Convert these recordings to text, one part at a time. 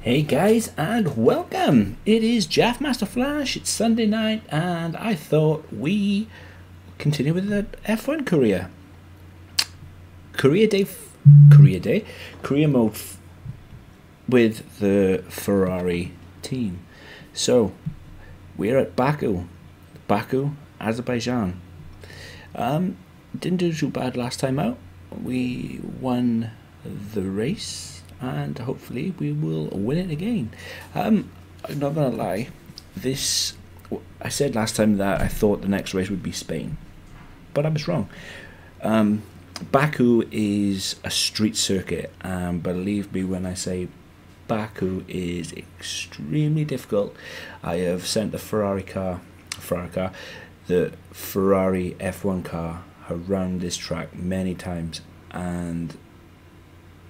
Hey guys, and welcome! It is Jaff Master Flash, it's Sunday night, and I thought we continue with the F1 career mode with the Ferrari team. So, we're at Baku, Azerbaijan. Didn't do too bad last time out. We won the race, and hopefully we will win it again. I'm not gonna lie, I said last time that I thought the next race would be Spain, but I was wrong. Baku is a street circuit, and believe me when I say Baku is extremely difficult. I have sent the Ferrari F1 car around this track many times, and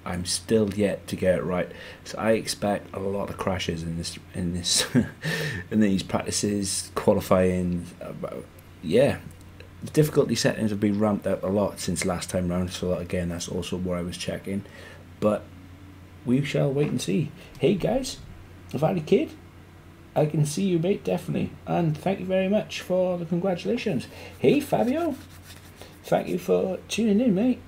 I'm still yet to get it right. So I expect a lot of crashes in this in these practices, qualifying. Yeah, the difficulty settings have been ramped up a lot since last time round. So again, that's also what I was checking. But we shall wait and see. Hey guys, Valley Kid, I can see you, mate, definitely, and thank you very much for the congratulations. Hey Fabio, thank you for tuning in, mate.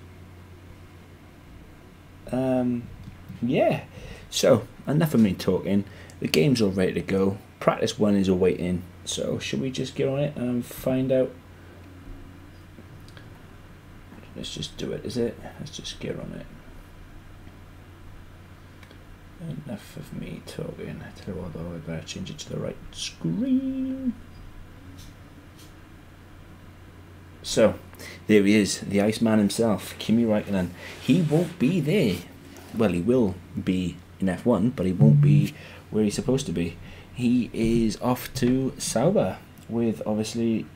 Yeah, so enough of me talking. The game's all ready to go. Practice 1 is awaiting, so should we just get on it and find out? Let's just do it, is it? Let's just get on it. Enough of me talking. I tell you what though, I better change it to the right screen. So, there he is, the Iceman himself, Kimi Räikkönen. He won't be there. Well, he will be in F1, but he won't be where he's supposed to be. He is off to Sauber with, obviously,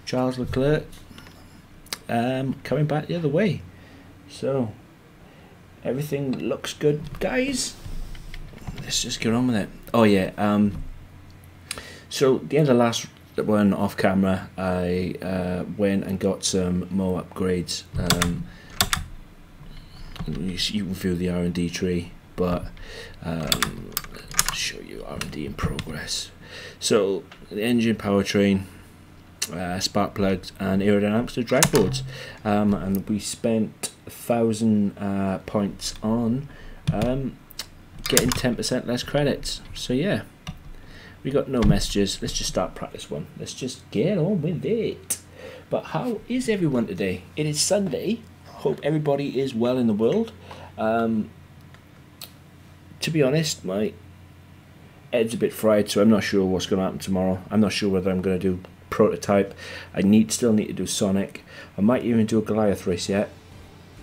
Charles Leclerc coming back the other way. So, everything looks good, guys. Let's just get on with it. Oh yeah, so the end of the last one off camera, I went and got some more upgrades. You can view the R&D tree, but I'll show you R&D in progress. So the engine, powertrain, spark plugs, and aerodynamics to drag boards, and we spent 1,000 points on getting 10% less credits. So yeah, we got no messages. Let's just start practice 1. Let's just get on with it. But how is everyone today? It is Sunday. Hope everybody is well in the world. To be honest, my head's a bit fried, so I'm not sure what's going to happen tomorrow. I'm not sure whether I'm going to do prototype. I still need to do Sonic. I might even do a Goliath race yet.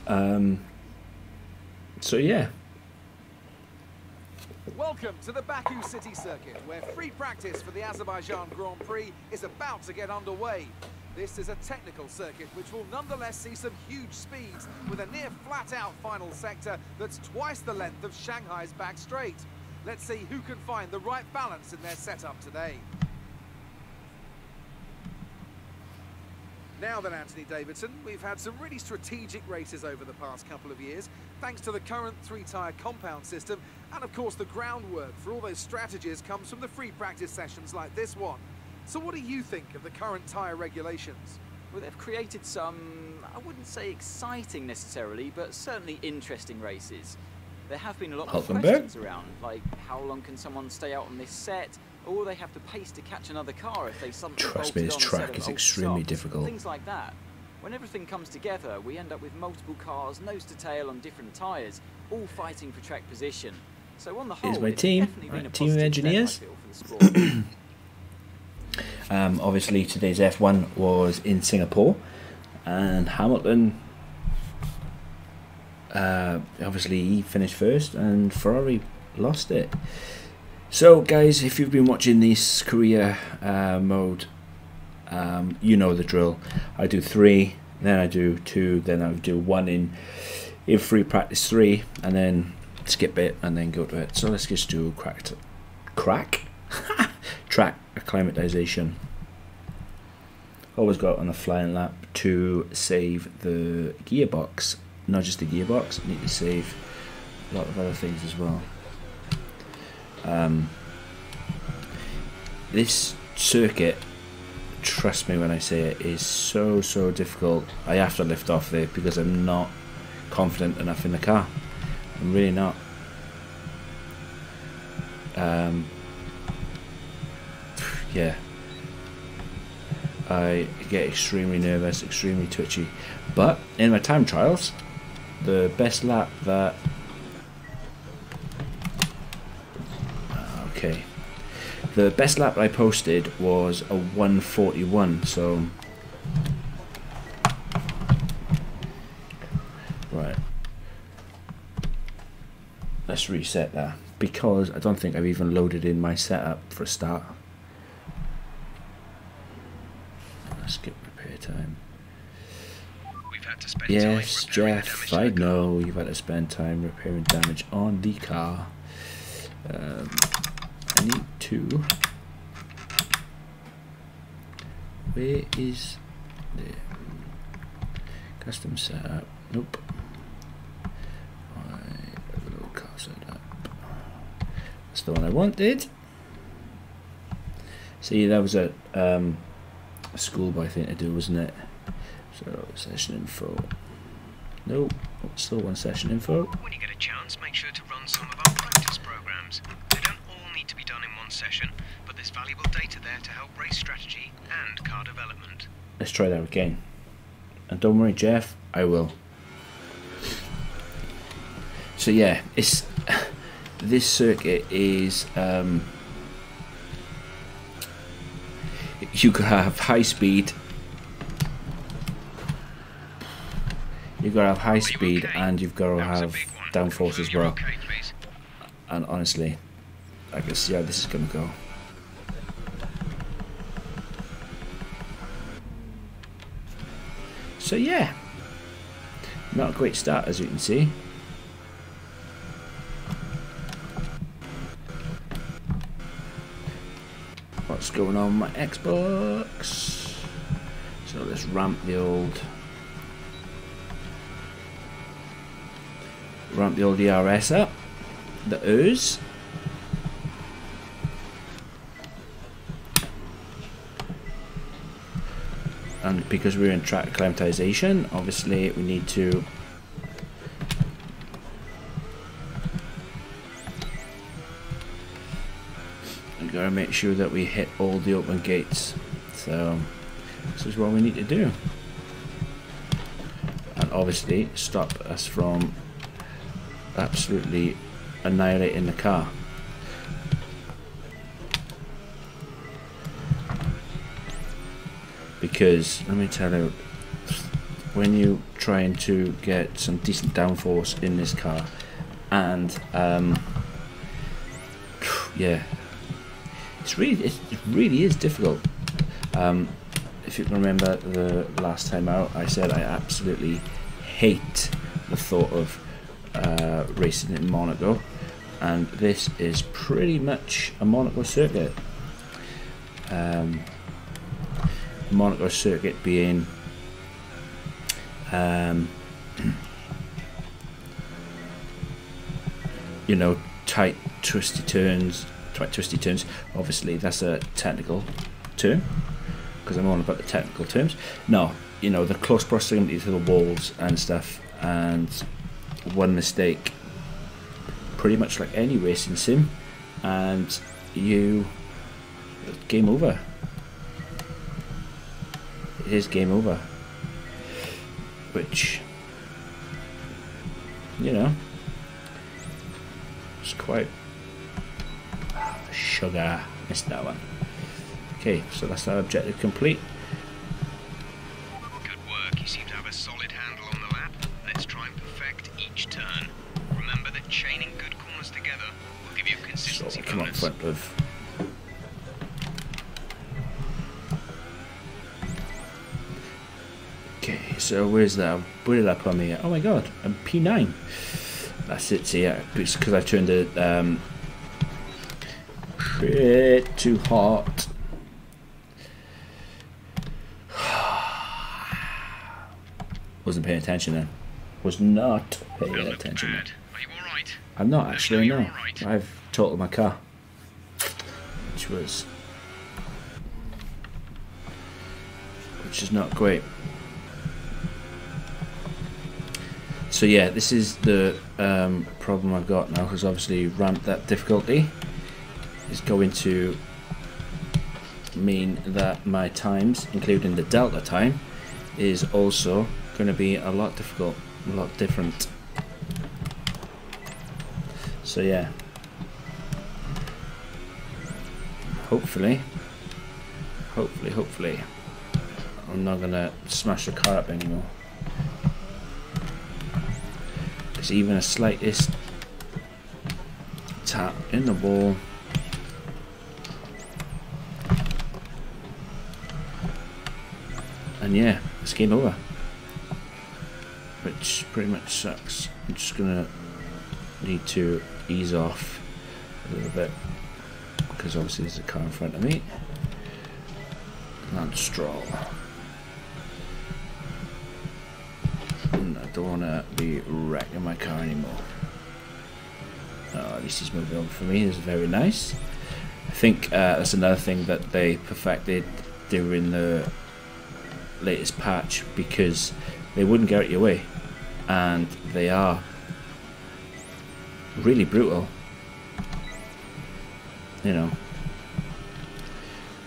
So yeah. Welcome to the Baku City Circuit, where free practice for the Azerbaijan Grand Prix is about to get underway. This is a technical circuit which will nonetheless see some huge speeds, with a near flat-out final sector that's twice the length of Shanghai's back straight. Let's see who can find the right balance in their setup today. Now then, Anthony Davidson, we've had some really strategic races over the past couple of years, thanks to the current 3-tyre compound system, and of course the groundwork for all those strategies comes from the free practice sessions like this one. So what do you think of the current tyre regulations? Well, they've created some, I wouldn't say exciting necessarily, but certainly interesting races. There have been a lot of questions around, like how long can someone stay out on this set, or will they have to pace to catch another car if they suddenly Trust me, this track is extremely difficult. Things like that. When everything comes together, we end up with multiple cars, nose to tail on different tyres, all fighting for track position. So on the whole, here's my team, team of engineers. Obviously today's F1 was in Singapore, and Hamilton, obviously he finished first, and Ferrari lost it. So guys, if you've been watching this career mode, you know the drill. I do 3, then I do 2, then I do 1 in free practice 3, and then skip it and then go to it. So let's just do track acclimatization. Always go out on a flying lap to save the gearbox. Not just the gearbox, I need to save a lot of other things as well. This circuit, trust me when I say it, is so difficult. I have to lift off there because I'm not confident enough in the car. I'm really not. Yeah, I get extremely nervous, extremely twitchy. But in my time trials, the best lap that the best lap I posted was a 1:41. So right, let's reset that because I don't think I've even loaded in my setup for a start. Let's skip repair time. We've had to spend Yes, time repairing the Jeff, damage I to the car. know you've had to spend time repairing damage on the car. I need to. Where is the custom setup? Nope. Low car setup. That's the one I wanted. See, that was a schoolboy thing to do, wasn't it? So session info. Nope. Still one session info. When you get a chance, make sure to run some of our practice programs. They don't all need to be done in one session, but there's valuable data there to help race strategy and car development. Let's try that again. And don't worry, Jeff, I will. So yeah, it's this circuit is you could have high speed. You've got to have high speed and you've got to have downforce as well. Okay, please. And honestly, I can see how this is going to go. So yeah, not a great start as you can see. What's going on with my Xbox? So let's ramp the old DRS up, the ooze. And because we're in track acclimatization, obviously we need to gotta make sure that we hit all the open gates. So this is what we need to do, and obviously stop us from absolutely annihilating the car. Because let me tell you, when you're trying to get some decent downforce in this car, and yeah, it really is difficult. If you can remember the last time out, I said I absolutely hate the thought of racing in Monaco, and this is pretty much a Monaco circuit. Monaco circuit being you know, tight twisty turns. Obviously that's a technical term because I'm all about the technical terms. No, you know, the close proximity to the walls and stuff, and one mistake, pretty much like any racing sim, and game over. It is game over, which, you know, it's quite sugar. Missed that one. Okay, so that's our objective complete. Good work. You seem to have a solid handle on the lap. Let's try and perfect each turn. Remember that chaining good corners together will give you a So consistency we come up bonus. front of. Okay, so where's that? Where did I put me? Oh my god, I'm P9. That's it. So yeah, it's because I turned it bit too hot. Wasn't paying attention then. Was not paying Don't look attention then. bad. Are you all right? I'm not actually, no. You're all right. I've totaled my car. which is not great. So yeah, this is the problem I've got now, because obviously ramped that difficulty is going to mean that my times, including the delta time, is also going to be a lot difficult, a lot different. So yeah, hopefully I'm not gonna smash the car up anymore, because even a slightest tap in the ball and yeah, it's game over, which pretty much sucks. I'm just gonna need to ease off a little bit, because obviously there's a car in front of me. Lance Stroll. And I don't want to be wrecking my car anymore. Oh, at least he's moving over for me. This is very nice. I think that's another thing that they perfected during the latest patch, because they wouldn't get out of your way, and they are really brutal, you know.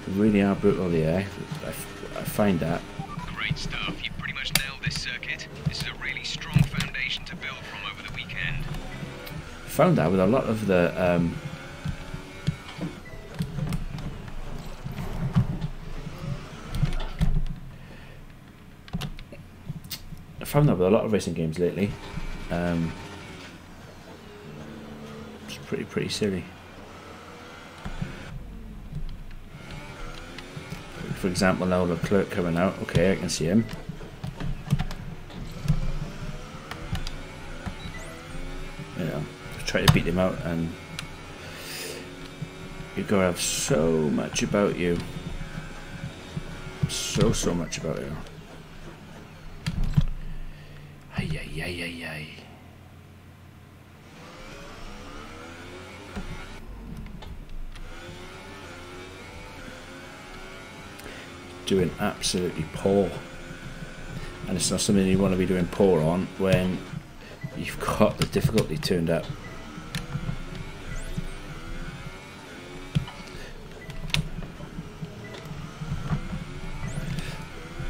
They really are brutal. Yeah, I find that. Great stuff. You pretty much nailed this circuit. This is a really strong foundation to build from over the weekend. Found that with a lot of the I found that with a lot of racing games lately. It's pretty silly. For example, now Leclerc coming out. Okay, I can see him. You know, try to beat him out, and you've got to have so much about you. So much about you. Ay. Doing absolutely poor, and it's not something you want to be doing poor on when you've got the difficulty turned up.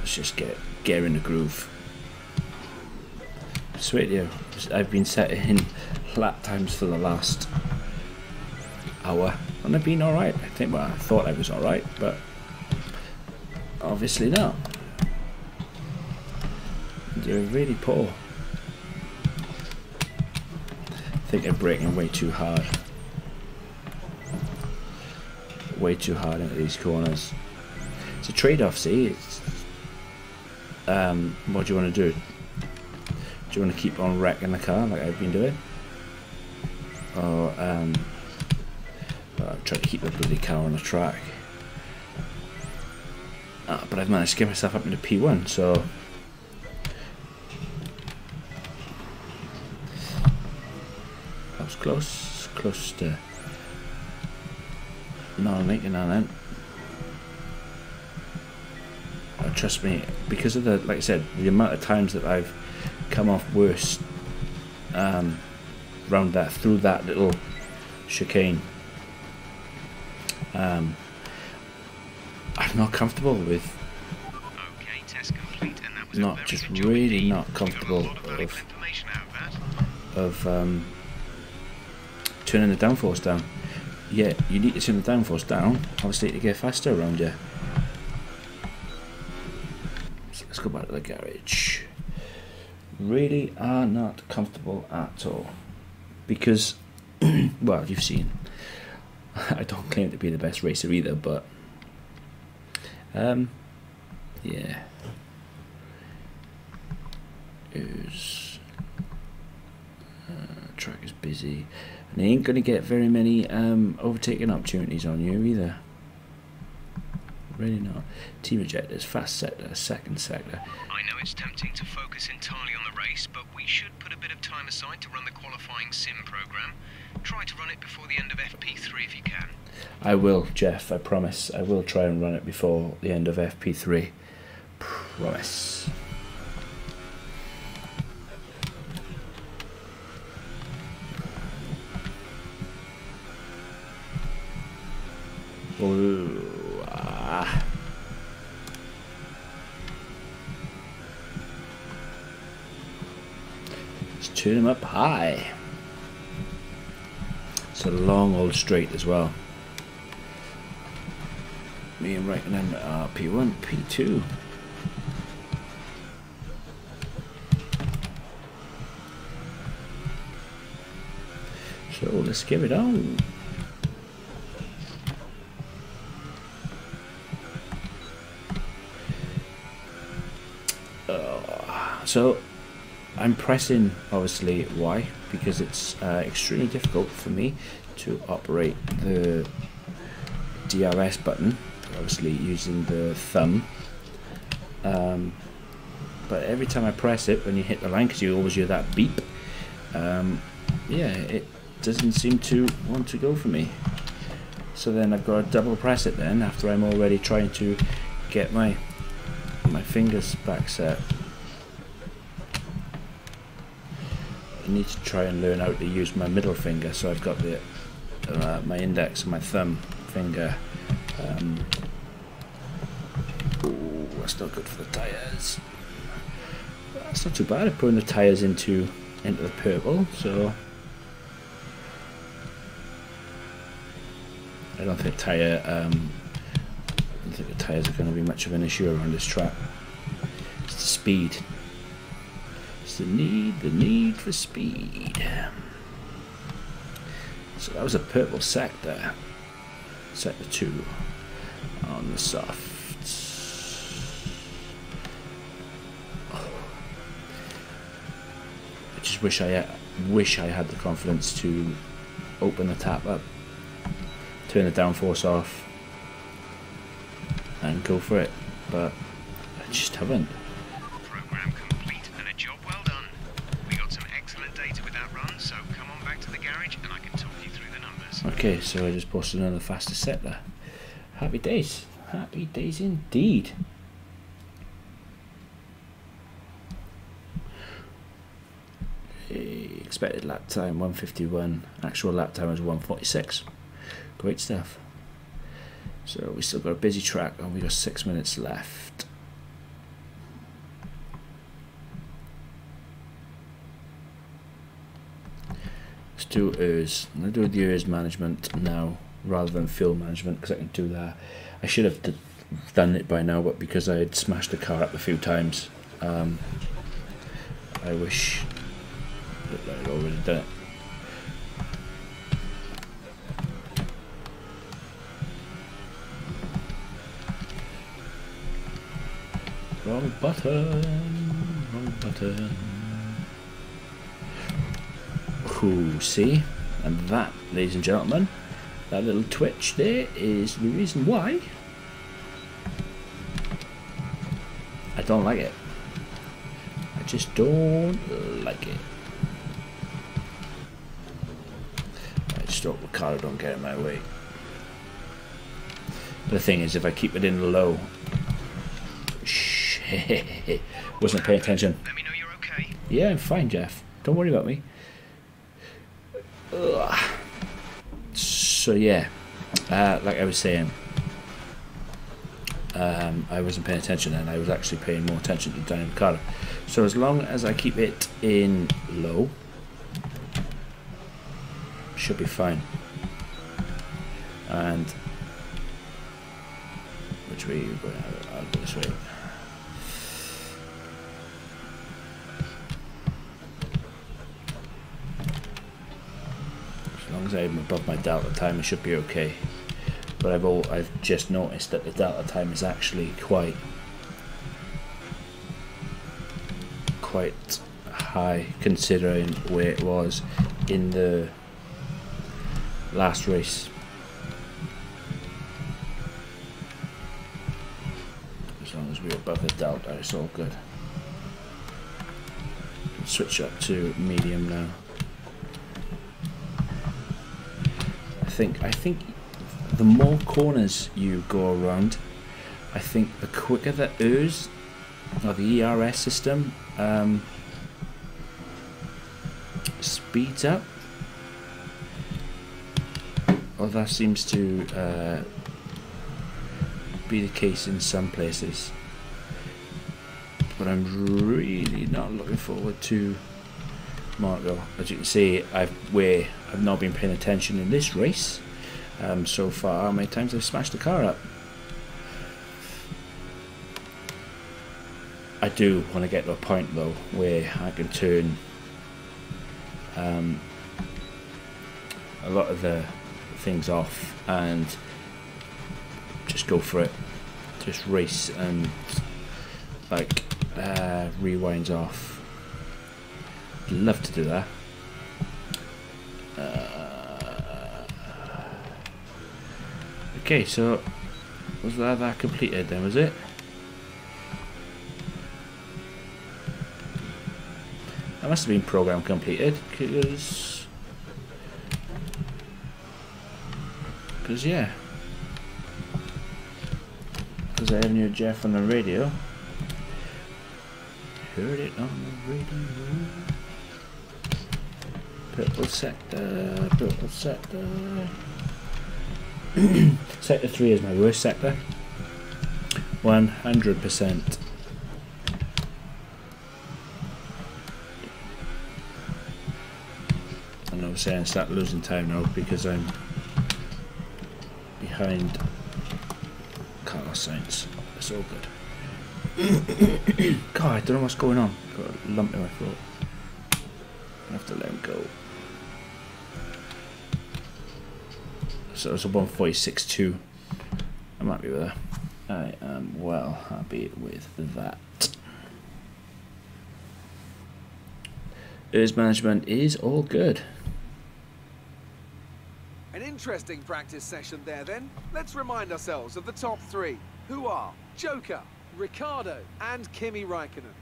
Let's just get in the groove. I swear to you, I've been setting lap times for the last hour, and I've been alright. I thought I was alright, but obviously not. They're really poor. I think they're braking way too hard. Way too hard into these corners. It's a trade-off, see? It's, what do you want to do? Do you want to keep on wrecking the car like I've been doing? Or try to keep the bloody car on the track? But I've managed to get myself up into P1, so that was close to not making that then. Trust me, because of the, like I said, the amount of times that I've come off worse through that little chicane, I'm not comfortable with. Okay, test complete, and that was not just really not comfortable of turning the downforce down. Yeah, you need to turn the downforce down, obviously, to get faster around you. So let's go back to the garage. Really are not comfortable at all, because well, you've seen, I don't claim to be the best racer either, but yeah, track is busy, and they ain't gonna get very many overtaking opportunities on you either. Really not. Team ejectors, fast sector, second sector. I know it's tempting to focus entirely on the race, but we should put a bit of time aside to run the qualifying sim program. Try to run it before the end of FP3 if you can. I will, Jeff, I promise. I will try and run it before the end of FP3. Promise. Ooh, ah. Let's tune him up high. It's a long old straight as well. Me and reckoning P1, P2. So let's give it on. So I'm pressing obviously Y because it's extremely difficult for me to operate the DRS button, obviously using the thumb, but every time I press it when you hit the line, because you always hear that beep, yeah, it doesn't seem to want to go for me. So then I've got to double press it then after I'm already trying to get my fingers back set. I need to try and learn how to use my middle finger, so I've got the my index and my thumb finger. Ooh, that's not good for the tyres. That's not too bad. I'm putting the tyres into the purple, so I don't think the tyres are going to be much of an issue around this track. It's the speed. It's the need for speed. So that was a purple sector. Sector 2 on the softs. Oh. I just wish I had the confidence to open the tap up, turn the downforce off, and go for it, but I just haven't. Program complete and a job well done. We got some excellent data with that run, so come on back to the garage and I can talk you through the numbers. Okay, so I just posted another fastest set there. Happy days indeed. Expected lap time 151, actual lap time was 146. Great stuff. So we still got a busy track and we got 6 minutes left. Let's do ERS. I'm going to do the ERS management now rather than fuel management because I can do that. I should have done it by now, but because I had smashed the car up a few times, I wish that I had already done it. Wrong button. Ooh, see? And that, ladies and gentlemen, that little twitch there is the reason why I don't like it. I just don't like it. I just hope the car don't get in my way. The thing is, if I keep it in low, shit, wasn't paying attention. Let me know you're okay. Yeah, I'm fine, Jeff. Don't worry about me. Ugh. So yeah, like I was saying, I wasn't paying attention, and I was actually paying more attention to down in the car. So as long as I keep it in low, should be fine. And which way are you going? I'll go this way. As long as I'm above my delta time, I should be okay. But I've just noticed that the delta time is actually quite high considering where it was in the last race. As long as we're above the delta, it's all good. Switch up to medium now. think the more corners you go around, I think the quicker the ERS or the ERS system speeds up. Well, that seems to be the case in some places, but I'm really not looking forward to Marco. As you can see, I've not been paying attention in this race so far. How many times I've smashed the car up. I do want to get to a point though where I can turn a lot of the things off and just go for it, just race and like rewinds off. Love to do that. Okay, so was that completed then, was it? That must have been program completed, because yeah, because I haven't heard Jeff on the radio. Heard it on the radio. Purple sector, purple sector. Sector 3 is my worst sector. 100%. And obviously I start losing time now because I'm behind car signs. It's all good. God, I don't know what's going on. Got a lump in my throat. I have to let him go. So it's a 146.2. I'm happy with that. I am well happy with that. ERS management is all good. An interesting practice session there then. Let's remind ourselves of the top three, who are Joker, Ricardo and Kimi Räikkönen.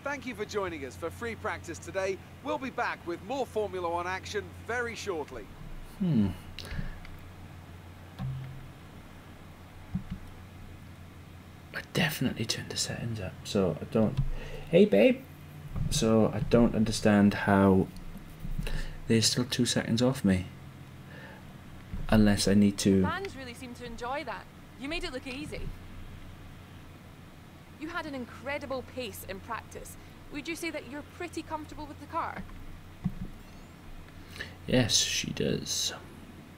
Thank you for joining us for free practice today. We'll be back with more Formula One action very shortly. I definitely turned the settings up, so I don't... Hey babe! So I don't understand how they're still 2 seconds off me. Unless I need to... Fans really seem to enjoy that. You made it look easy. You had an incredible pace in practice. Would you say that you're pretty comfortable with the car? Yes, she does.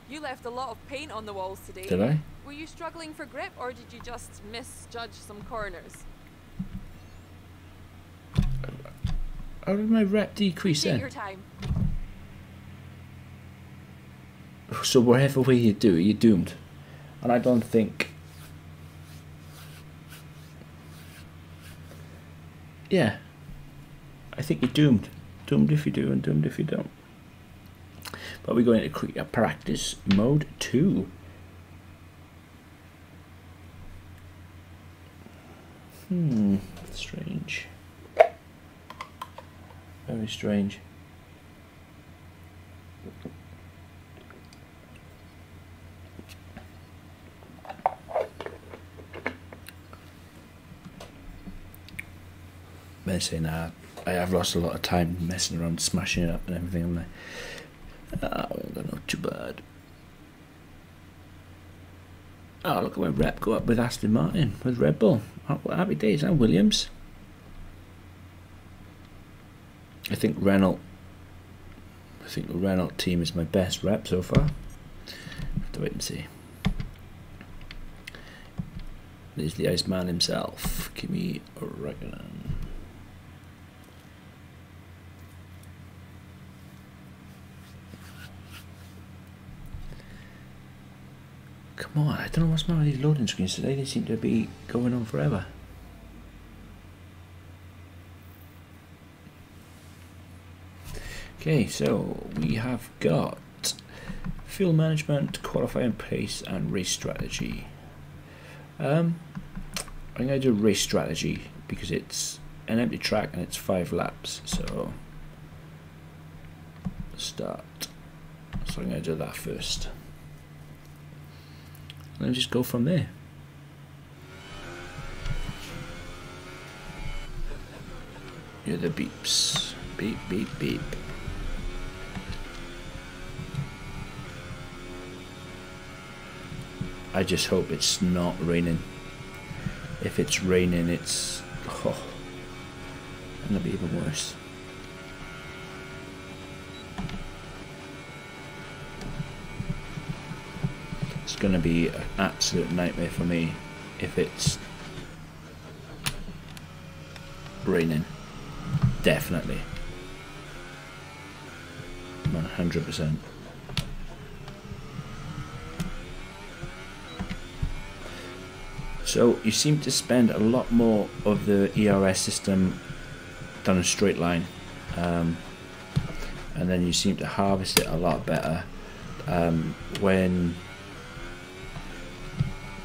You left a lot of paint on the walls today. Did I? Were you struggling for grip, or did you just misjudge some corners? How did my rep decrease Take then? your time. So whatever way you do, you're doomed. And I don't think... Yeah. I think you're doomed. Doomed if you do and doomed if you don't. But we're going to practice mode 2. Strange. Very strange. They're saying I have lost a lot of time messing around, smashing it up and everything. I'm like, oh, not too bad. Oh, look at my rep go up with Aston Martin, with Red Bull. Oh, happy days, and Williams. I think the Renault team is my best rep so far. Have to wait and see. There's the Iceman himself, Kimi Räikkönen. Come on, I don't know what's wrong with these loading screens today. They seem to be going on forever. Okay, so we have got fuel management, qualifying pace, and race strategy. I'm going to do race strategy because it's an empty track and it's 5 laps. So start. So I'm going to do that first. and just go from there. Hear the beeps. Beep, beep, beep. I just hope it's not raining. If it's raining, it's gonna be even worse. It's gonna be an absolute nightmare for me if it's raining. Definitely. 100%. So you seem to spend a lot more of the ERS system down a straight line, and then you seem to harvest it a lot better when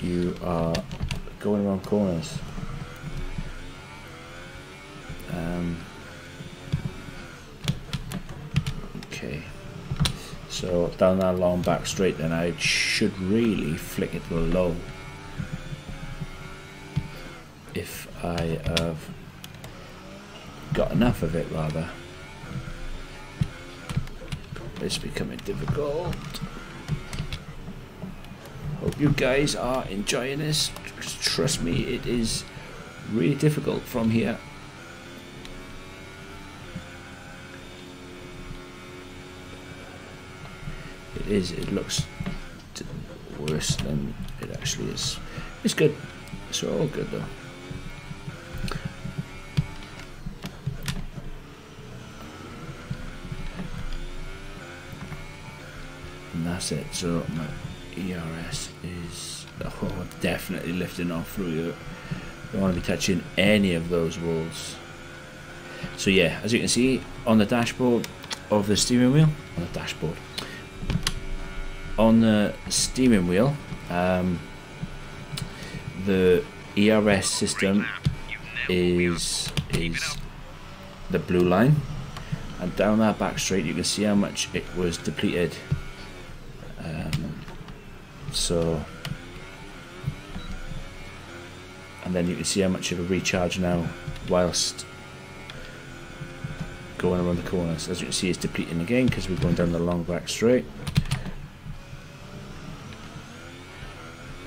you are going around corners. Okay, so down that long back straight, then I should really flick it to the low if I have got enough of it, rather. It's becoming difficult. Hope you guys are enjoying this. Trust me, it is really difficult from here. It is. It looks worse than it actually is. It's good. It's all good though. And that's it. So my ERS is definitely lifting off through here. Don't want to be touching any of those walls. So yeah, as you can see on the dashboard of the steering wheel, on the steering wheel, the ERS system is the blue line, and down that back straight you can see how much it was depleted. So, and then you can see how much of a recharge now whilst going around the corners. As you can see, it's depleting again because we're going down the long back straight.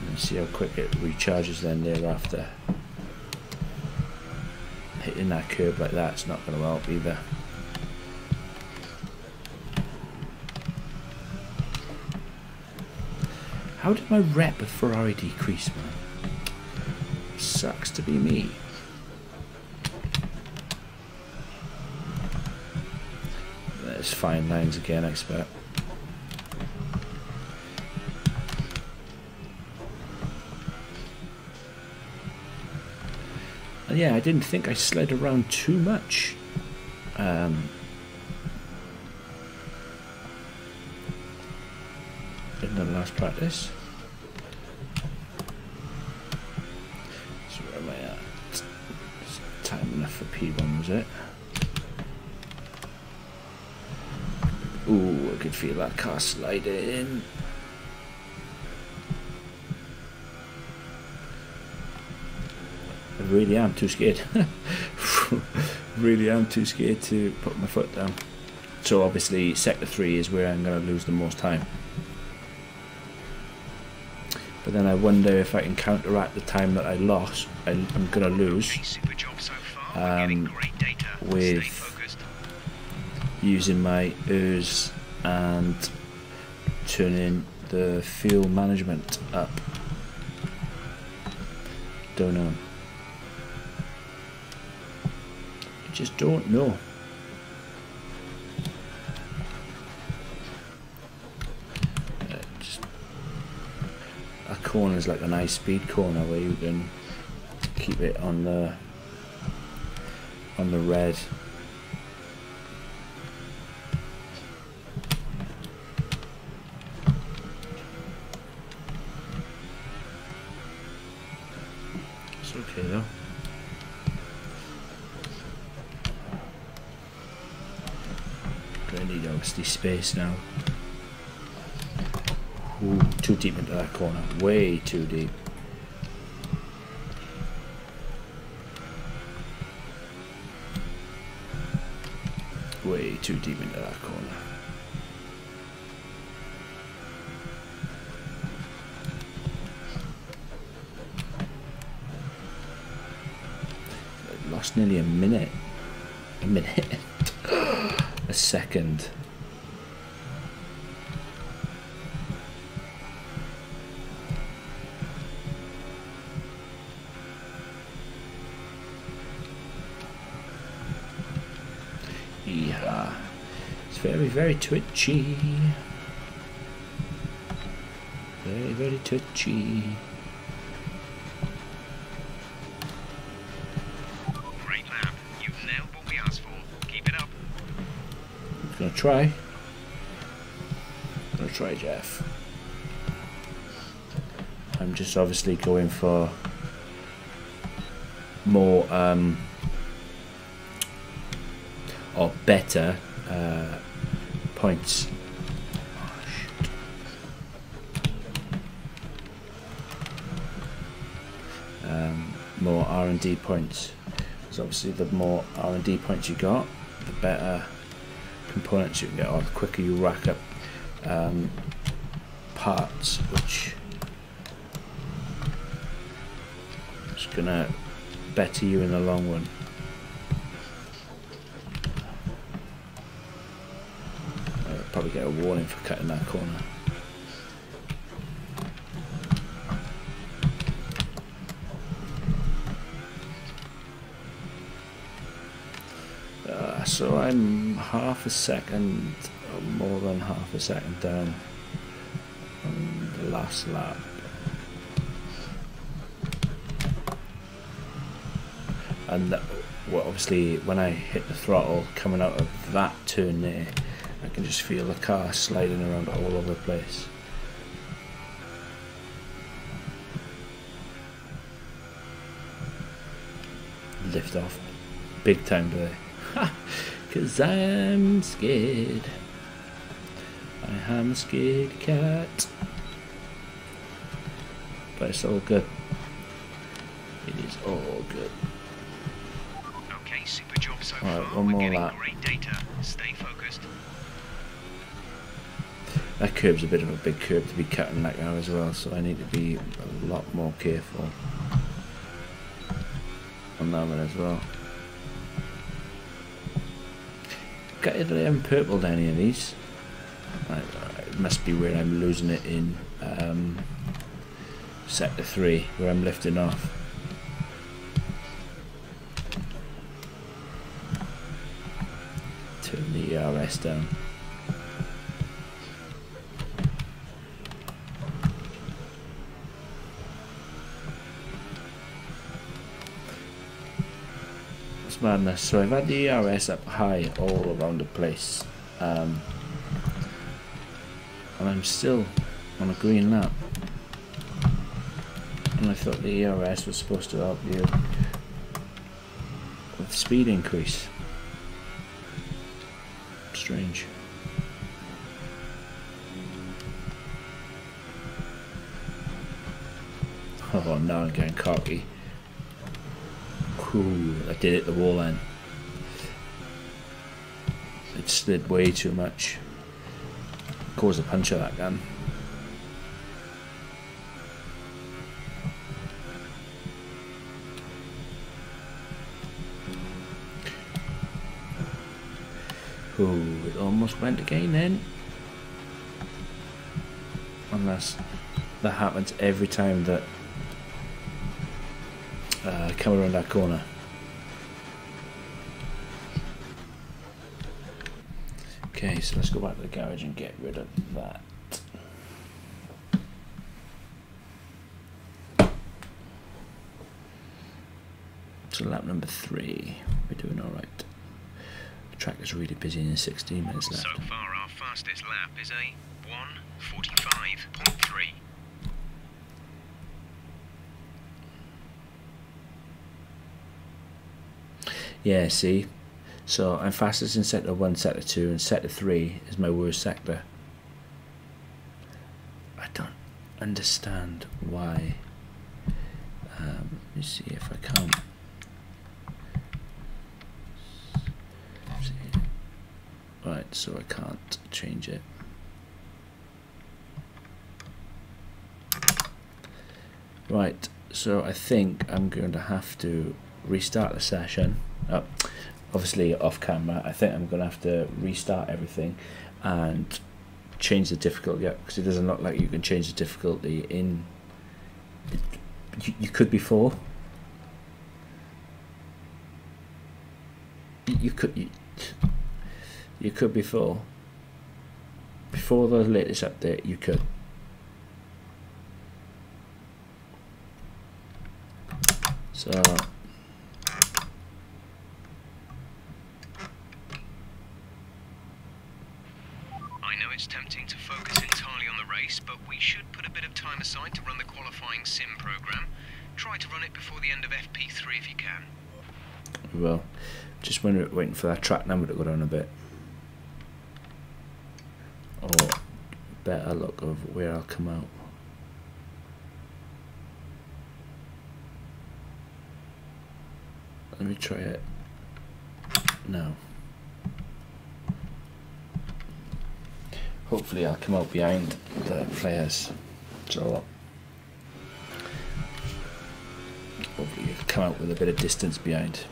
And see how quick it recharges then thereafter. Hitting that curve like that, it's not going to help either. How did my rep with Ferrari decrease, man? Sucks to be me. There's fine lines again, I expect. And yeah, I didn't think I slid around too much. In the last practice. So where am I at? Time enough for P1, was it? Ooh, I could feel that car sliding. I really am too scared. Really am too scared to put my foot down. So obviously sector 3 is where I'm going to lose the most time. But then I wonder if I can counteract the time that I lost, I'm going to lose with using my ERS and turning the fuel management up. Don't know. I just don't know. Corner is like an high speed corner where you can keep it on the red. It's okay though. Gonna need obviously space now. Ooh, too deep into that corner. Way too deep. Way too deep into that corner. I lost nearly a minute. A second. Yeah, it's very, very twitchy. Very, very twitchy. Great lap. You've nailed what we asked for. Keep it up. I'm gonna try. Jeff. I'm just obviously going for more or better points. Oh, shit. More R&D points, because obviously the more R&D points you got, the better components you can get, or the quicker you rack up parts, which is gonna better you in the long run. I'll probably get a warning for cutting that corner. So I'm half a second, or more than half a second down on the last lap. And that, well, obviously when I hit the throttle coming out of that turn there, I can just feel the car sliding around all over the place. Lift off big time today. Cause I'm scared. I am a scared cat. But it's all good. It is all good. Okay, super job so Right, far. one We're more getting lap. great data. Stay focused. That curb's a bit of a big curb to be cutting like that as well, so I need to be a lot more careful on that one as well. Gutted that I haven't purpled any of these. It must be where I'm losing it in sector 3, where I'm lifting off. Turn the ERS down. Madness. So I've had the ERS up high all around the place, and I'm still on a green lap, and I thought the ERS was supposed to help you with speed increase. Strange. Oh, now I'm getting cocky. Ooh, I did hit the wall then. It slid way too much. Caused a puncture that gun. Ooh, it almost went again then. Unless that happens every time that come around that corner. Okay, so let's go back to the garage and get rid of that. So lap number 3, we're doing alright. The track is really busy and there's 16 minutes left. So far our fastest lap is a 1:45.3. Yeah, see, so I'm fastest in sector 1, sector 2, and sector 3 is my worst sector. I understand why. Let me see if I can. Right, so I can't change it. Right, so I think I'm going to have to restart the session. Obviously off camera. I think I'm going to have to restart everything and change the difficulty up, because it doesn't look like you can change the difficulty in. You could before. You could before the latest update. You could. So I know it's tempting to focus entirely on the race, but we should put a bit of time aside to run the qualifying sim program. Try to run it before the end of FP3 if you can. Well, just waiting for that track number to go down a bit, or better look of where I'll come out. Let me try it now. Hopefully I'll come out behind the players, so hopefully you'll come out with a bit of distance behind.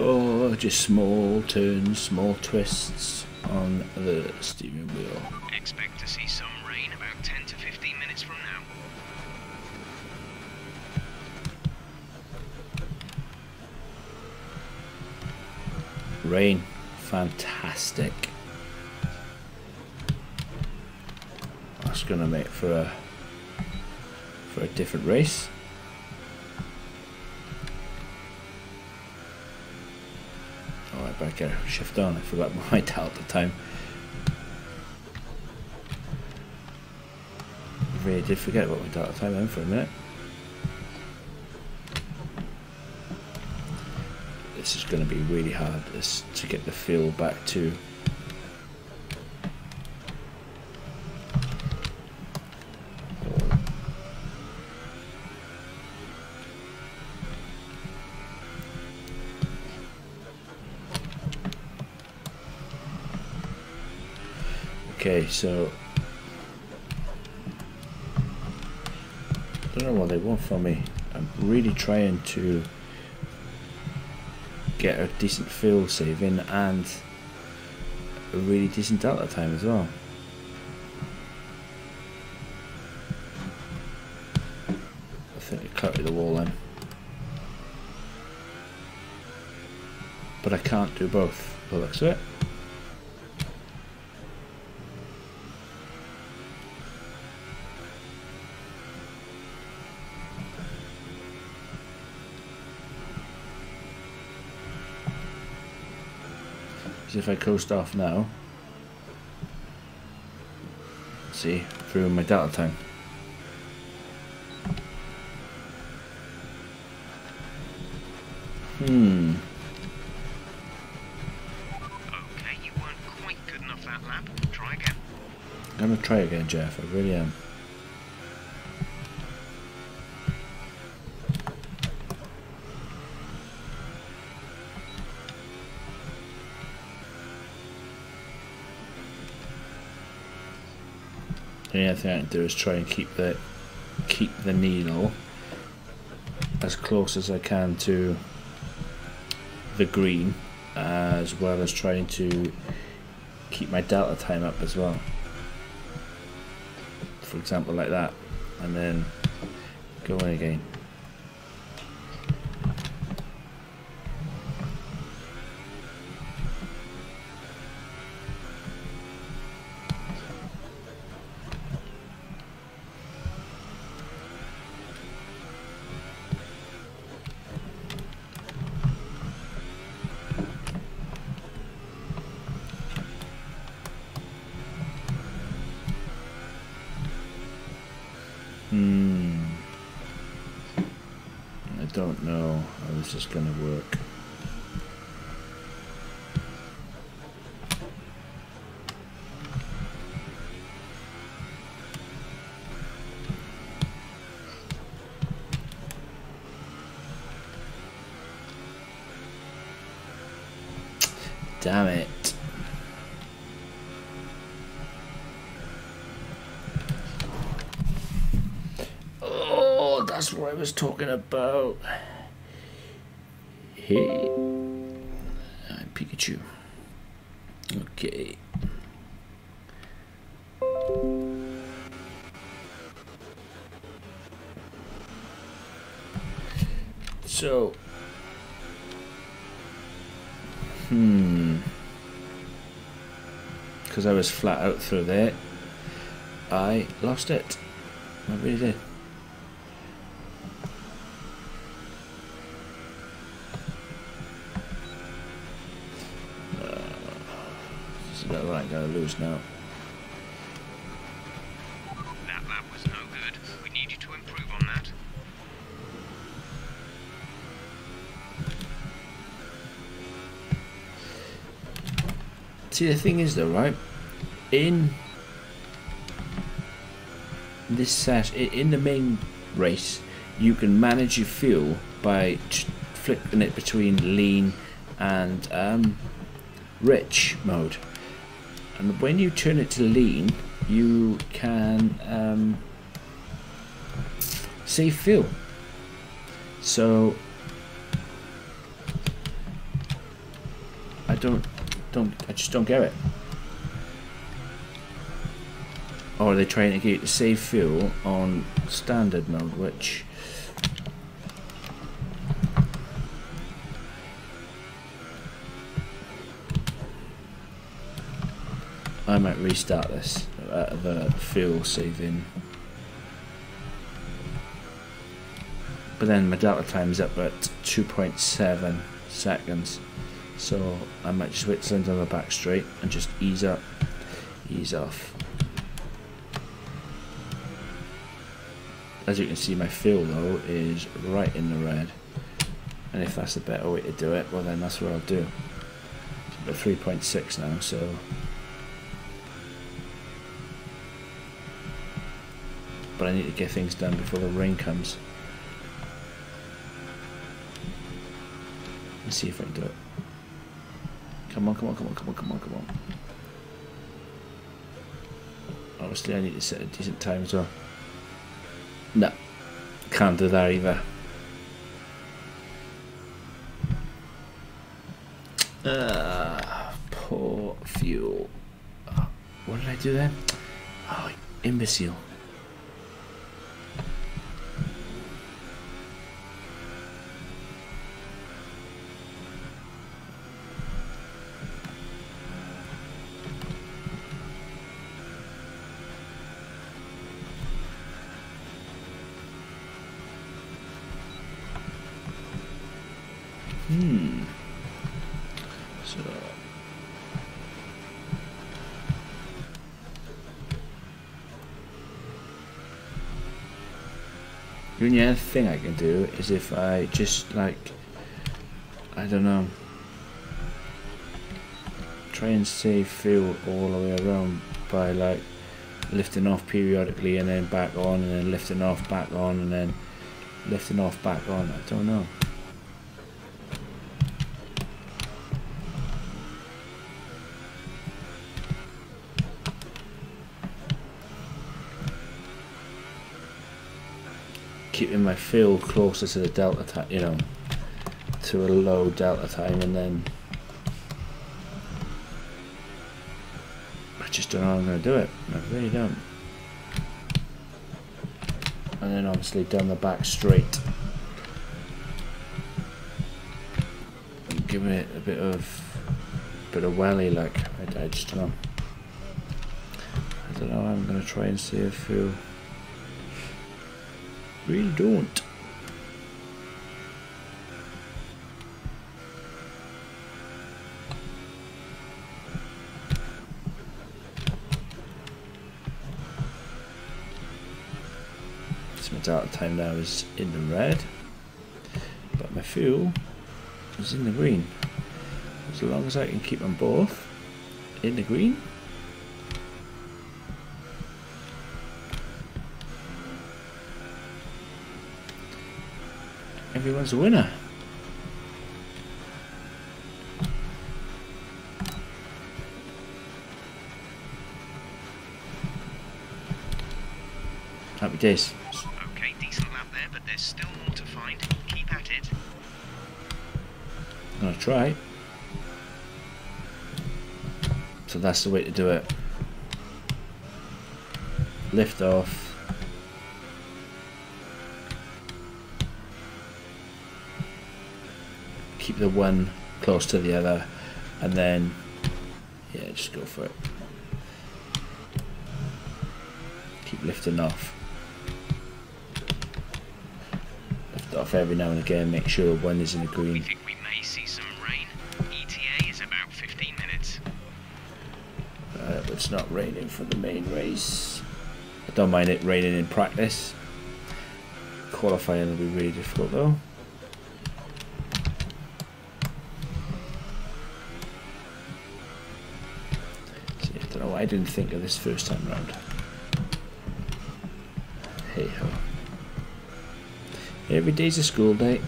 Oh, just small turns, small twists on the steering wheel. Expect to see some rain about 10 to 15 minutes from now. Rain, fantastic. That's gonna make for a different race. Alright, back here, shift on. I forgot my towel at the time. I really did forget about my towel at the time then for a minute. This is going to be really hard to get the feel back to. Okay, so I don't know what they want from me. I'm really trying to get a decent fuel saving and a really decent delta time as well. I think I cutted the wall then, but I can't do both by the looks of it. If I coast off now, see through my delta time. Okay, you weren't quite good enough that lap. Try again. I'm gonna try again, Jeff. I really am. The only thing I can do is try and keep the needle as close as I can to the green, as well as trying to keep my delta time up as well. For example, like that, and then go in again. I don't know how this is going to work. Damn it. Oh, that's what I was talking about. Hey. I'm Pikachu. Okay. So. Because I was flat out through there, I lost it. I really did. This is about right, I'm going to lose now. That lap was no good. We need you to improve on that. See, the thing is though, right? In this set, in the main race, you can manage your fuel by flipping it between lean and rich mode. And when you turn it to lean, you can save fuel. So I just don't get it. Or are they trying to get you to save fuel on standard mode, which I might restart this out of the fuel saving. But then my delta time is up at 2.7 seconds. So I might just wait till I'm on the back straight and just ease up, ease off. As you can see, my fuel though is right in the red, and if that's the better way to do it, well then that's what I'll do. It's about 3.6 now, so but I need to get things done before the rain comes. Let's see if I can do it. Come on, come on, come on, come on, come on, come on. Obviously I need to set a decent time as well. No, can't do that either. Poor fuel. What did I do then? Oh, imbecile. So the only other thing I can do is if I just like, I don't know, try and save fuel all the way around by like lifting off periodically and then back on and then lifting off, back on and then lifting off, back on. I don't know. Keeping my fuel closer to the delta time, you know, to a low delta time, and then I just don't know how I'm going to do it. I really don't. And then obviously down the back straight, and giving it a bit of welly, like I just don't know. I don't know how I'm going to try and save fuel. Really don't. So my dart time now is in the red, but my fuel is in the green. As long as I can keep them both in the green, everyone's a winner. Happy days. Okay, decent lap there, but there's still more to find. Keep at it. I'm gonna try. So that's the way to do it. Lift off. Keep the one close to the other, and then yeah, just go for it. Keep lifting off. Lift off every now and again, make sure one is in the We green. think we may see some rain. ETA is about 15 minutes. It's not raining for the main race. I don't mind it raining in practice. Qualifying will be really difficult though. See, I don't know why I didn't think of this first time round. Hey ho. Every day's a school day.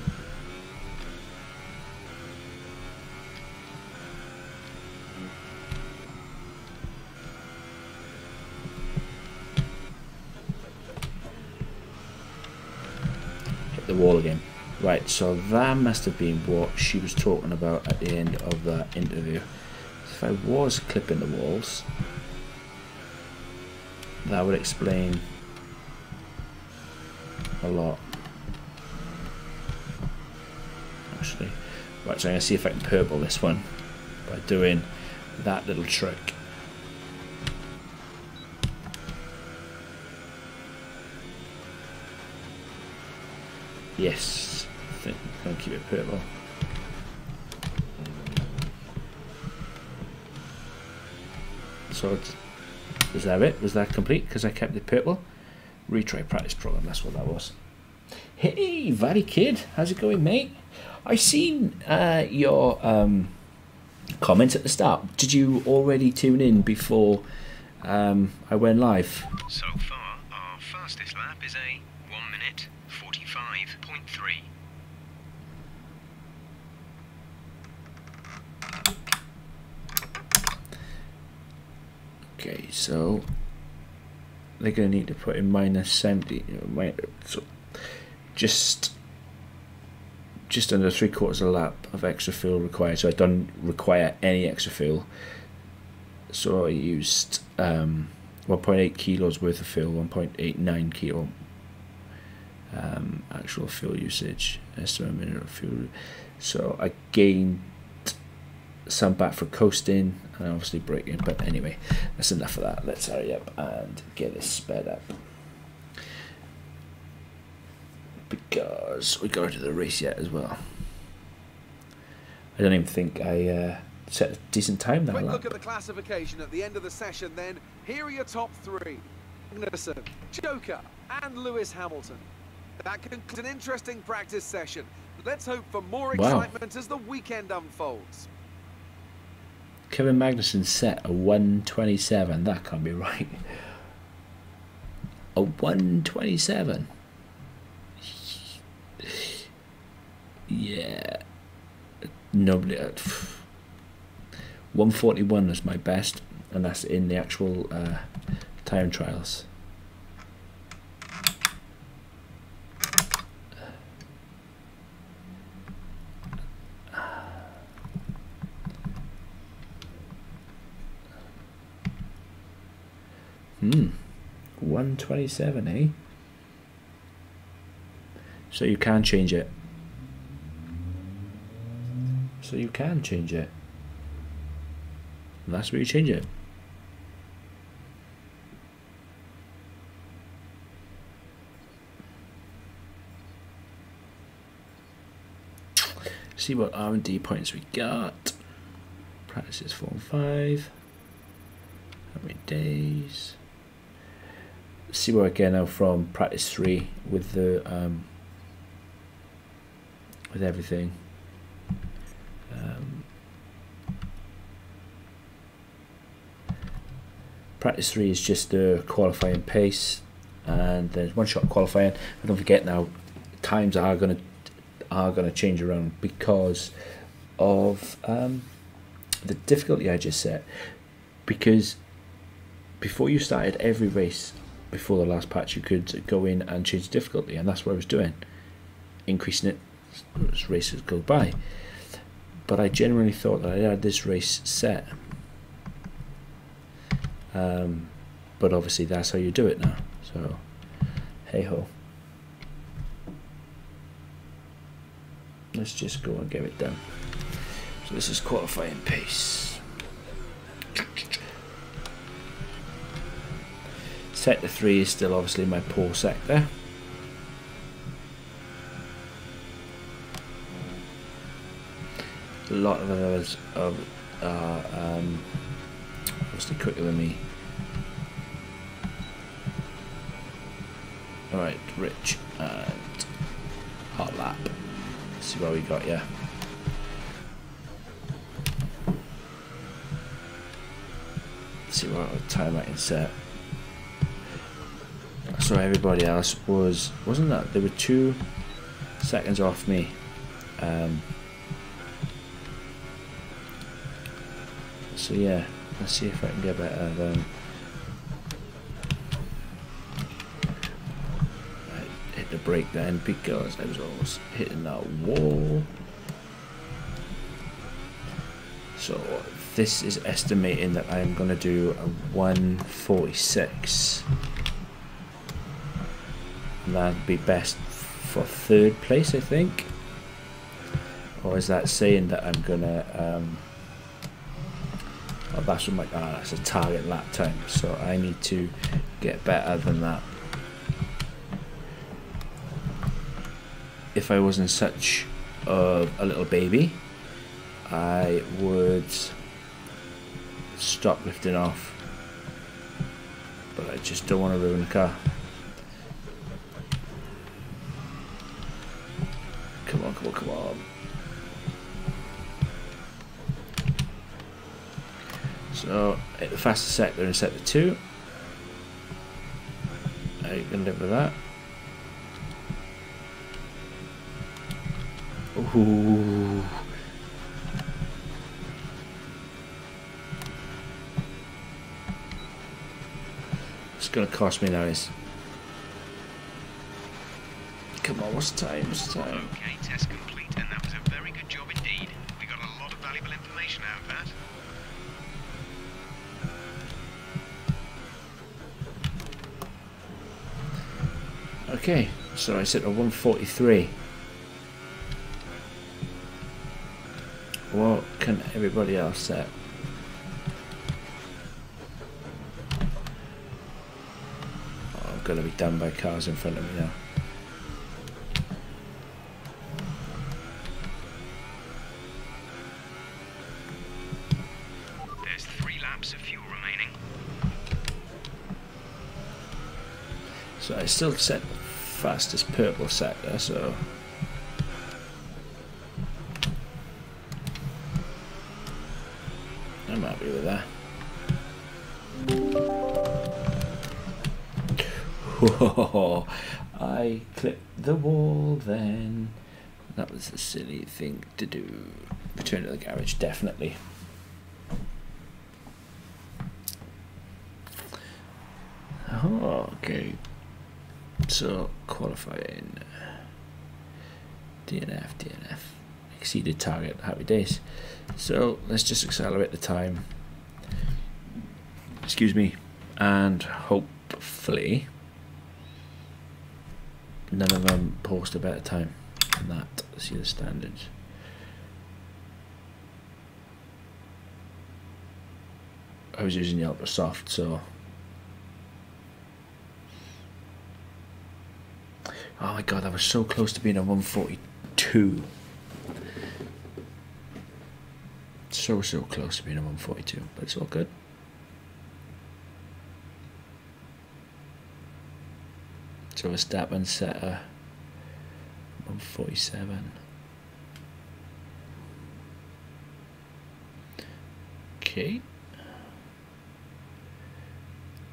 The wall again. Right, so that must have been what she was talking about at the end of that interview. If I was clipping the walls, that would explain a lot. Actually, right, so I'm going to see if I can purple this one by doing that little trick. Yes, I think I'm going to keep it purple. So, is that it? Was that complete? Because I kept it purple? Retry practice program, that's what that was. Hey, Varry Kid, how's it going, mate? I seen your comments at the start. Did you already tune in before I went live? So far, our fastest lap is a 1 minute 45.3. Okay, so they're going to need to put in minus 70. So just under 3/4 of a lap of extra fuel required. So I don't require any extra fuel. So I used 1.8 kilos worth of fuel, 1.89 kilo actual fuel usage, estimate minute of fuel. So I gained some back for coasting and obviously braking, but anyway, that's enough of that. Let's hurry up and get this sped up because we got into the race yet as well. I don't even think I set a decent time that Quick lap. look at the classification at the end of the session then. Here are your top three. Magnussen, Joker and Lewis Hamilton. That concludes an interesting practice session. Let's hope for more excitement as the weekend unfolds. Kevin Magnussen set a 1:27. That can't be right. A 1:27. Yeah. Nobody. 1:41 is my best, and that's in the actual time trials. Hmm. 1:27, eh? So you can change it. So you can change it. And that's where you change it. See what R&D points we got. Practice is 4 and 5. How many days? see where I get now from practice 3 with the with everything. Practice 3 is just the qualifying pace, and there's one shot qualifying. And don't forget now, times are gonna change around because of the difficulty I just set. Because before you started every race, before the last patch, you could go in and change difficulty, and that's what I was doing, increasing it as races go by. But I genuinely thought that I had this race set, but obviously that's how you do it now, so hey ho. Let's just go and get it done. So this is qualifying pace. Sector 3 is still obviously my poor sector. A lot of others are obviously quicker than me. Alright, Rich and Hot Lap. Let's see what we got, yeah. Let's see what time I can set. So everybody else wasn't that? They were 2 seconds off me. So yeah, let's see if I can get better than. I hit the brake then because I was almost hitting that wall. So this is estimating that I'm going to do a 1:46. And that'd be best for 3rd place, I think. Or is that saying that I'm gonna oh, that's what my that's a target lap time, so I need to get better than that. If I wasn't such a little baby, I would stop lifting off, but I just don't want to ruin the car. Come on, come on, come on. So, hit the fastest sector in sector 2. You can live with that. Ooh. It's going to cost me now. Come on, what's the time? What's the time? Okay, test complete, and that was a very good job indeed. We got a lot of valuable information out of that. Okay, so I set a 1:43. What can everybody else set? Oh, I'm gonna be done by cars in front of me now. There's 3 laps of fuel remaining. So I still set the fastest purple sector, so I'm happy with that. Whoa, I clipped the wall then. That was a silly thing to do. Return to the garage, definitely. Oh, okay. So, qualifying. DNF. Exceeded target, happy days. So, let's just accelerate the time. Excuse me. And hopefully none of them post a better time than that. Let's see the standards. I was using the ultra soft, so oh my god, that was so close to being a 142. So close to being a 142, but it's all good. So Verstappen set a 147. Okay.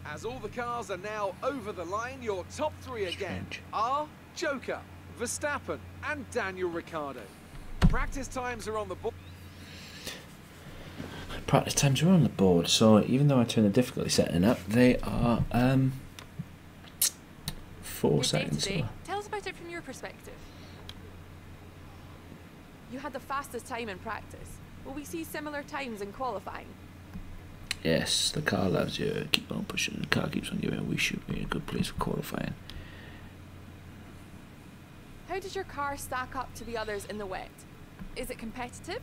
As all the cars are now over the line, your top three again are Joker, Verstappen and Daniel Ricciardo. Practice times are on the board. Practice times are on the board, so even though I turn the difficulty setting up, they are 4 seconds. Tell us about it from your perspective. You had the fastest time in practice. Will we see similar times in qualifying? Yes, the car loves you. Keep on pushing. The car keeps on giving. We should be in a good place for qualifying. How does your car stack up to the others in the wet? Is it competitive?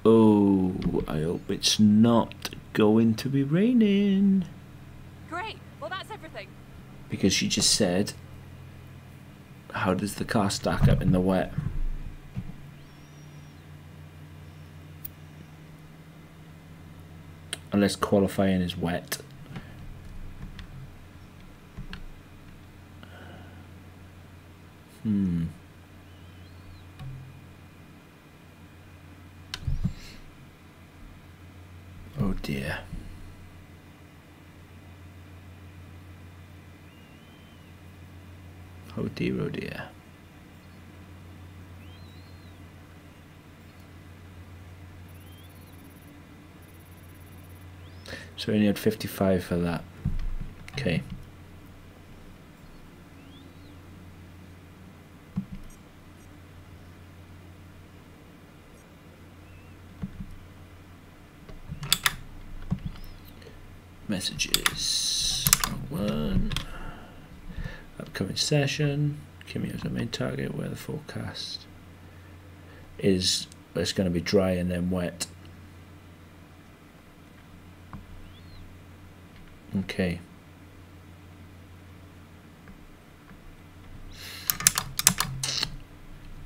Oh, I hope it's not going to be raining. Great. Well, that's everything. Because she just said, how does the car stack up in the wet? Unless qualifying is wet. Oh dear. Oh dear, oh dear. So we only had 55 for that. Okay. Messages. One. Upcoming session. Kimi as a main target. Where the forecast is. It's going to be dry and then wet. Okay.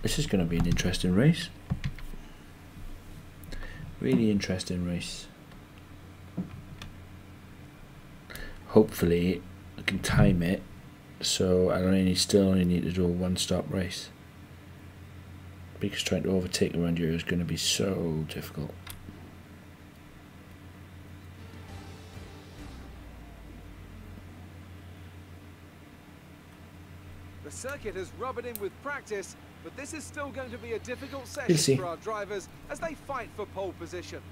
This is going to be an interesting race. Really interesting race. Hopefully I can time it so I still only need to do a one-stop race. Because trying to overtake around here is going to be so difficult. The circuit has rubbed in with practice, but this is still going to be a difficult session for our drivers as they fight for pole position.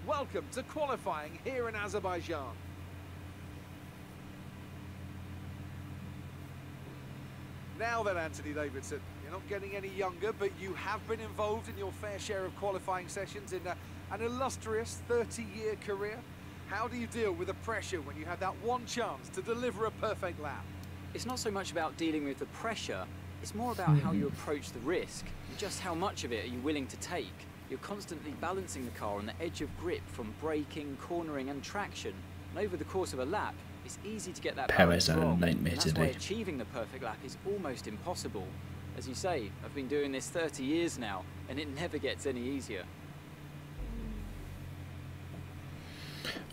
Welcome to qualifying here in Azerbaijan. Now then, Anthony Davidson, you're not getting any younger, but you have been involved in your fair share of qualifying sessions in an illustrious 30-year career. How do you deal with the pressure when you have that one chance to deliver a perfect lap? It's not so much about dealing with the pressure, it's more about how you approach the risk, and just how much of it are you willing to take. You're constantly balancing the car on the edge of grip from braking, cornering and traction, and over the course of a lap, it's easy to get that balance wrong. That's why achieving the perfect lap is almost impossible. As you say, I've been doing this 30 years now, and it never gets any easier.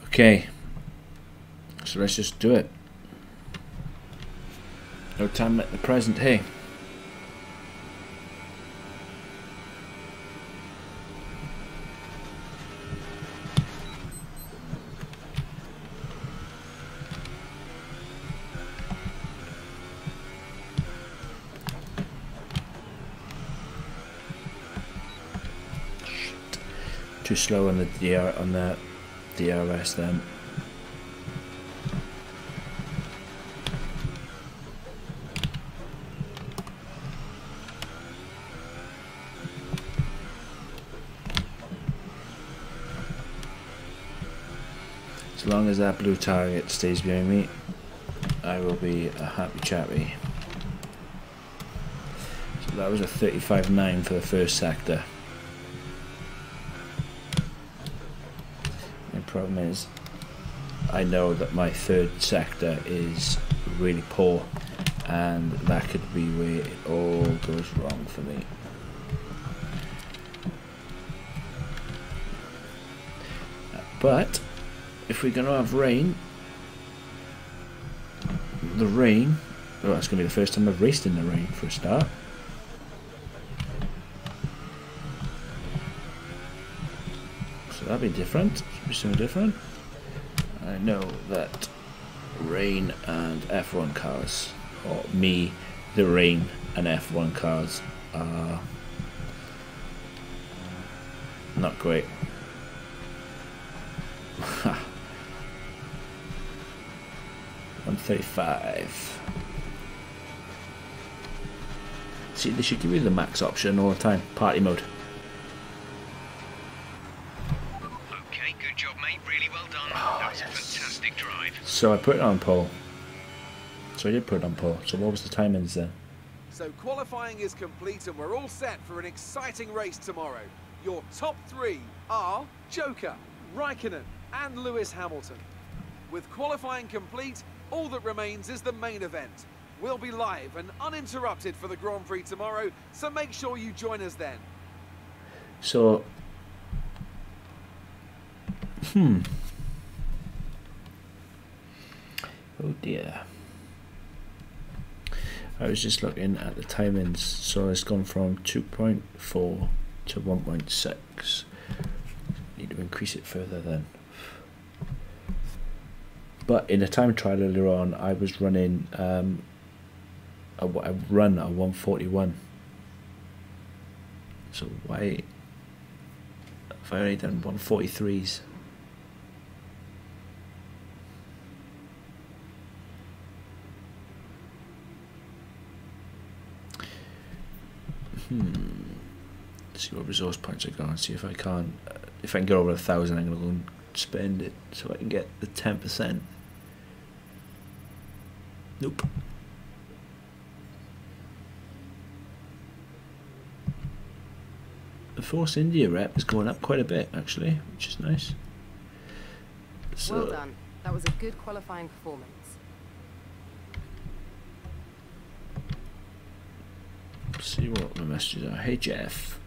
Okay, so let's just do it. No time at the present, hey. Too slow on the DRS then. As long as that blue target stays behind me, I will be a happy chappy. So that was a 35.9 for the first sector. Problem is, I know that my third sector is really poor, and that could be where it all goes wrong for me. But if we're going to have rain, the rain Well, that's going to be the first time I've raced in the rain for a start. So that'll be different. Should be something different. I know that rain and F1 cars, or me, the rain and F1 cars are not great. 135. See, they should give you the max option all the time. Party mode. Okay, good job, mate. Really well done. That was a fantastic drive. So I put it on pole. So I did put it on pole. So what was the timings then? So qualifying is complete and we're all set for an exciting race tomorrow. Your top three are Joker, Raikkonen and Lewis Hamilton. With qualifying complete, all that remains is the main event. We'll be live and uninterrupted for the Grand Prix tomorrow, so make sure you join us then. So, oh dear. I was just looking at the timings, so it's gone from 2.4 to 1.6. Need to increase it further then. But in a time trial earlier on, I was running I run a 141. So why have I only done 143s? Let's see what resource points I got and see if I can get over 1,000, I'm gonna go and spend it so I can get the 10%. Nope. The Force India rep is going up quite a bit actually, which is nice. So, well done. That was a good qualifying performance. See what my messages are. Hey Jeff.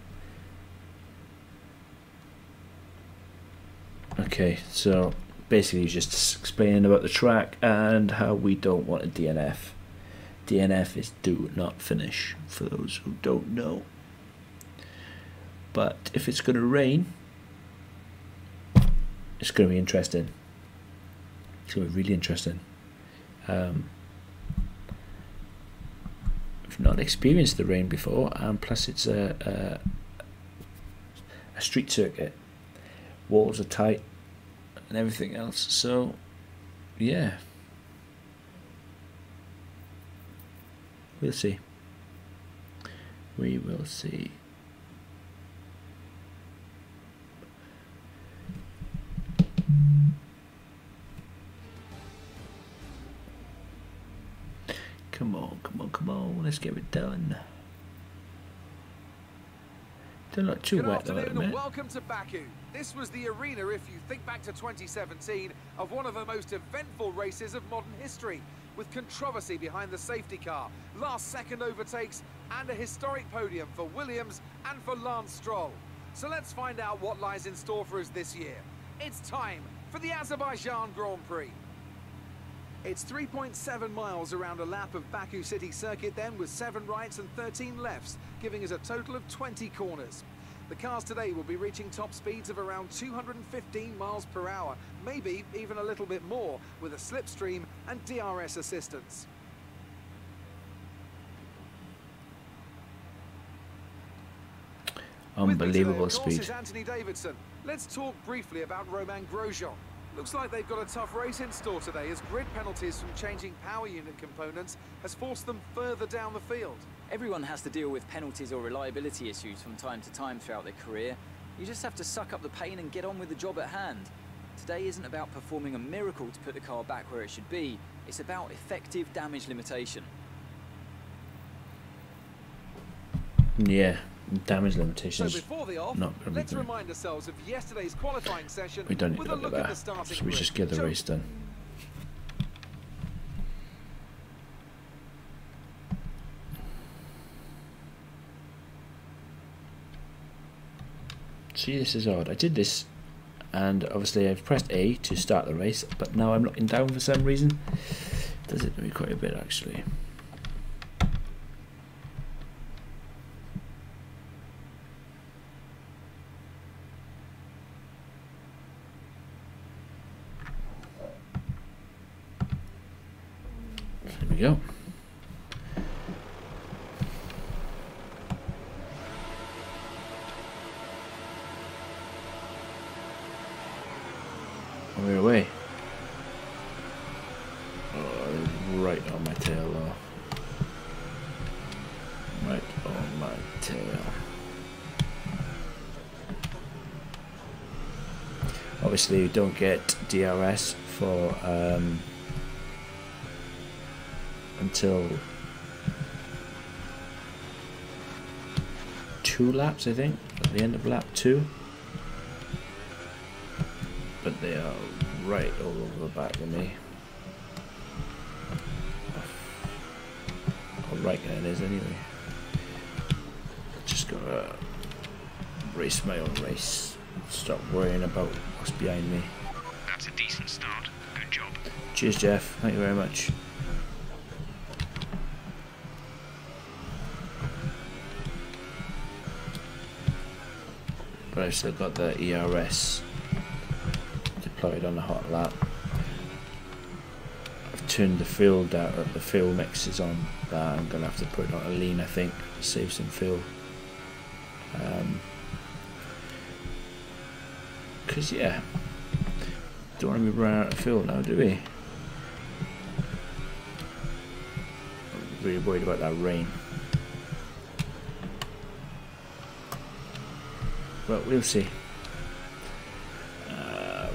Okay, so basically he's just explaining about the track and how we don't want a DNF. DNF is do not finish, for those who don't know. But if it's going to rain, it's going to be interesting. It's going to be really interesting. I've not experienced the rain before, and plus it's a street circuit. Walls are tight and everything else, so yeah, we'll see. We will see. Come on, come on, come on, let's get it done. They're not too wet though at the minute. Welcome to Baku. This was the arena, if you think back to 2017, of one of the most eventful races of modern history, with controversy behind the safety car, last-second overtakes, and a historic podium for Williams and for Lance Stroll. So let's find out what lies in store for us this year. It's time for the Azerbaijan Grand Prix. It's 3.7 miles around a lap of Baku City Circuit then, with 7 rights and 13 lefts, giving us a total of 20 corners. The cars today will be reaching top speeds of around 215 miles per hour, maybe even a little bit more, with a slipstream and DRS assistance. Unbelievable speed. With me today, of course, is Anthony Davidson. Let's talk briefly about Romain Grosjean. Looks like they've got a tough race in store today, as grid penalties from changing power unit components has forced them further down the field. Everyone has to deal with penalties or reliability issues from time to time throughout their career. You just have to suck up the pain and get on with the job at hand. Today isn't about performing a miracle to put the car back where it should be. It's about effective damage limitation. Yeah, damage limitations. So before the off, let's remind ourselves of yesterday's qualifying session. We don't need to look at that, so we just get the race done. See, this is odd. I did this, and obviously I've pressed A to start the race, but now I'm looking down for some reason. Does it do me quite a bit actually? There we go. We're away. Oh, right on my tail though. Right on my tail. Obviously you don't get DRS for until 2 laps, I think, at the end of lap 2. But they are right all over the back of me. Or right there it is anyway. Just gotta race my own race. Stop worrying about what's behind me. That's a decent start. Good job. Cheers, Jeff. Thank you very much. But I've still got the ERS deployed on the hot lap. I've turned the fuel down, the fuel mix is on. I'm going to have to put it on a lean, I think, to save some fuel. Because, yeah, don't want to be running out of fuel now, do we? I'm really worried about that rain. But we'll see.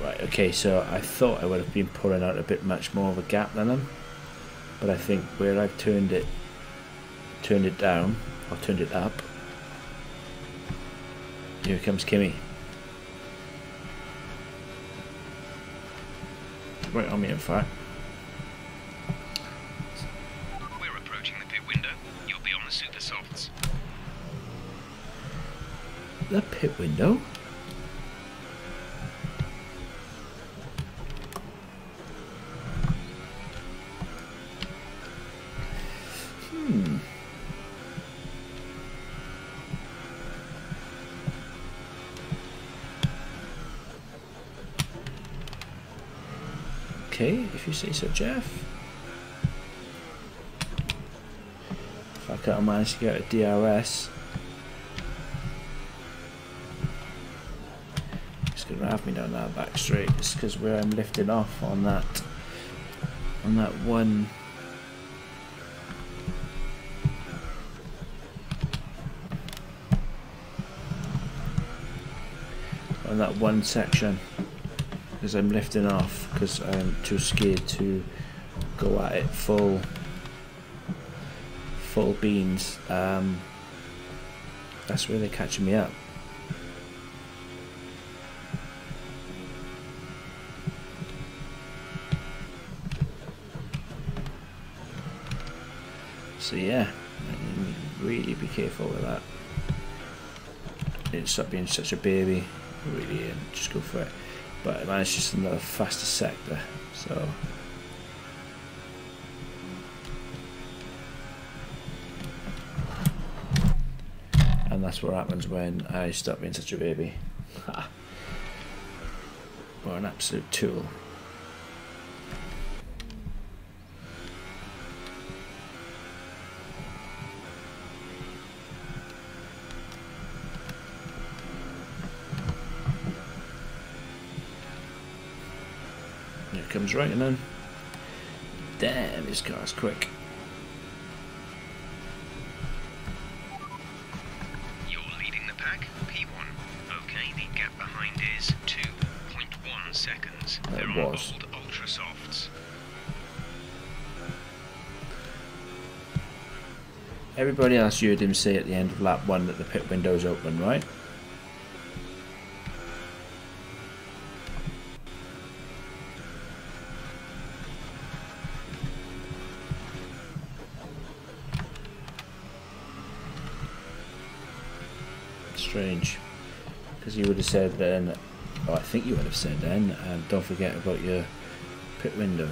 Right, okay, so I thought I would have been pulling out a bit much more of a gap than him, but I think where I've turned it down, or turned it up, here comes Kimmy. Right on me, in fact. We're approaching the pit window. You'll be on the super softs. The pit window? Okay, if you say so, Jeff. If I can't manage to get a DRS, it's gonna have me down that back straight. It's because where I'm lifting off on that one. On that one section, because I'm lifting off because I'm too scared to go at it full beans. That's where they're catching me up. So yeah, I need to really be careful with that. I need to stop being such a baby, really, and just go for it. But man, it's just another faster sector, so and that's what happens when I stop being such a baby. Or an absolute tool. Comes right in. Damn, this car's quick. You're leading the pack, P1. Okay, the gap behind is 2.1 seconds. They're on old ultra softs. Everybody else heard him say at the end of lap 1 that the pit window's open, right? Strange, because you would have said then, oh, I think you would have said then, don't forget about your pit window.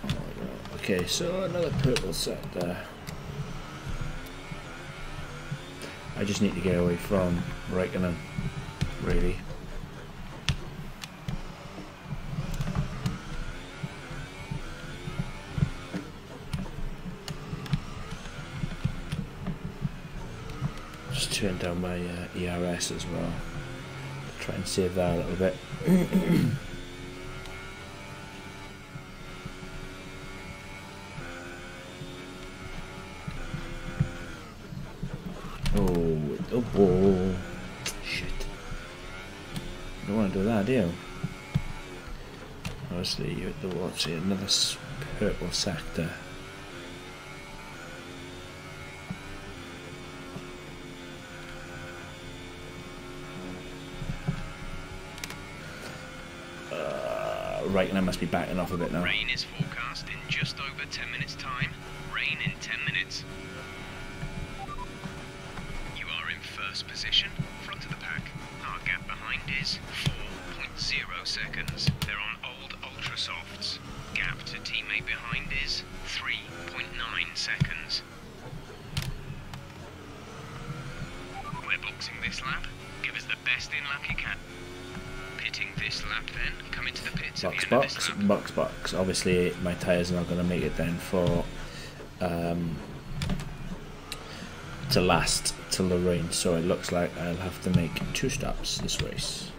Oh, no. Okay, so another purple sector. I just need to get away from Raikkonen, really. turn down my ERS as well. Try and save that a little bit. Oh, shit. You don't want to do that, do you? Obviously, you have to watch another purple sector. Right, and I must be backing off a bit now. Rain is forecast in just over 10 minutes' time. Rain in 10 minutes. You are in first position, front of the pack. Our gap behind is 4.0 seconds. They're on old Ultra Softs. Gap to teammate behind is 3.9 seconds. We're boxing this lap. Give us the best in lap you can. Pitting this lap then, come into the pits at the end of this lap. Box. Obviously my tyres are not going to make it then for to last till the rain, so it looks like I'll have to make 2 stops this race.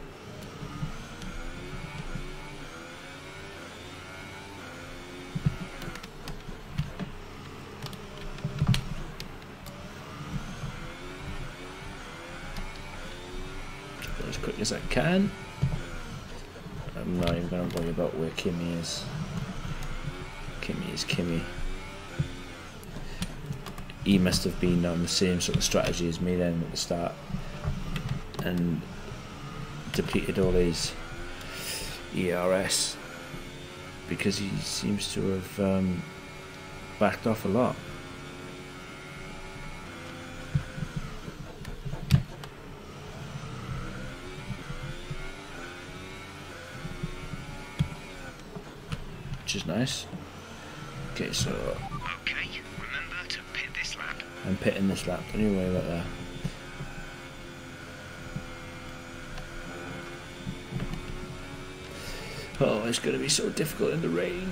Go as quick as I can. I'm not even going to worry about where Kimmy is. Kimmy is Kimmy. He must have been on the same sort of strategy as me then at the start and depleted all his ERS because he seems to have backed off a lot. Which is nice. Okay, so Okay, remember to pit this lap. I'm pitting this lap, don't you worry about that. Oh, it's going to be so difficult in the rain.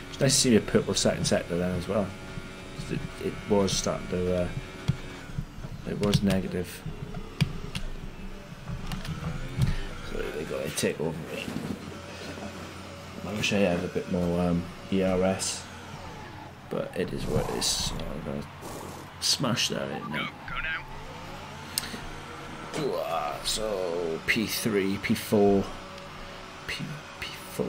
It's nice to see a purple second sector then as well. It was starting to, it was negative. So they got to take over me. I wish I had a bit more ERS, but it is what it is, so I'm going to smash that in now. Go now. Ooh, so P3, P4, P4.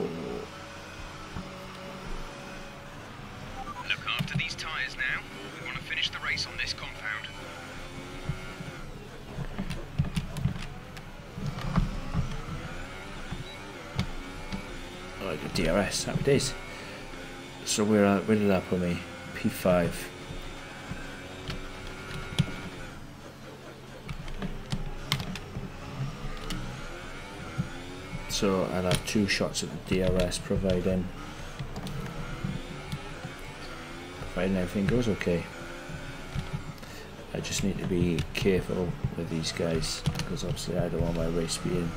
Look after these tyres now. We want to finish the race on this compound. Oh, good DRS, happy days. So where did that put me? P5. So I'll have 2 shots at the DRS providing everything goes okay. I just need to be careful with these guys because obviously I don't want my race being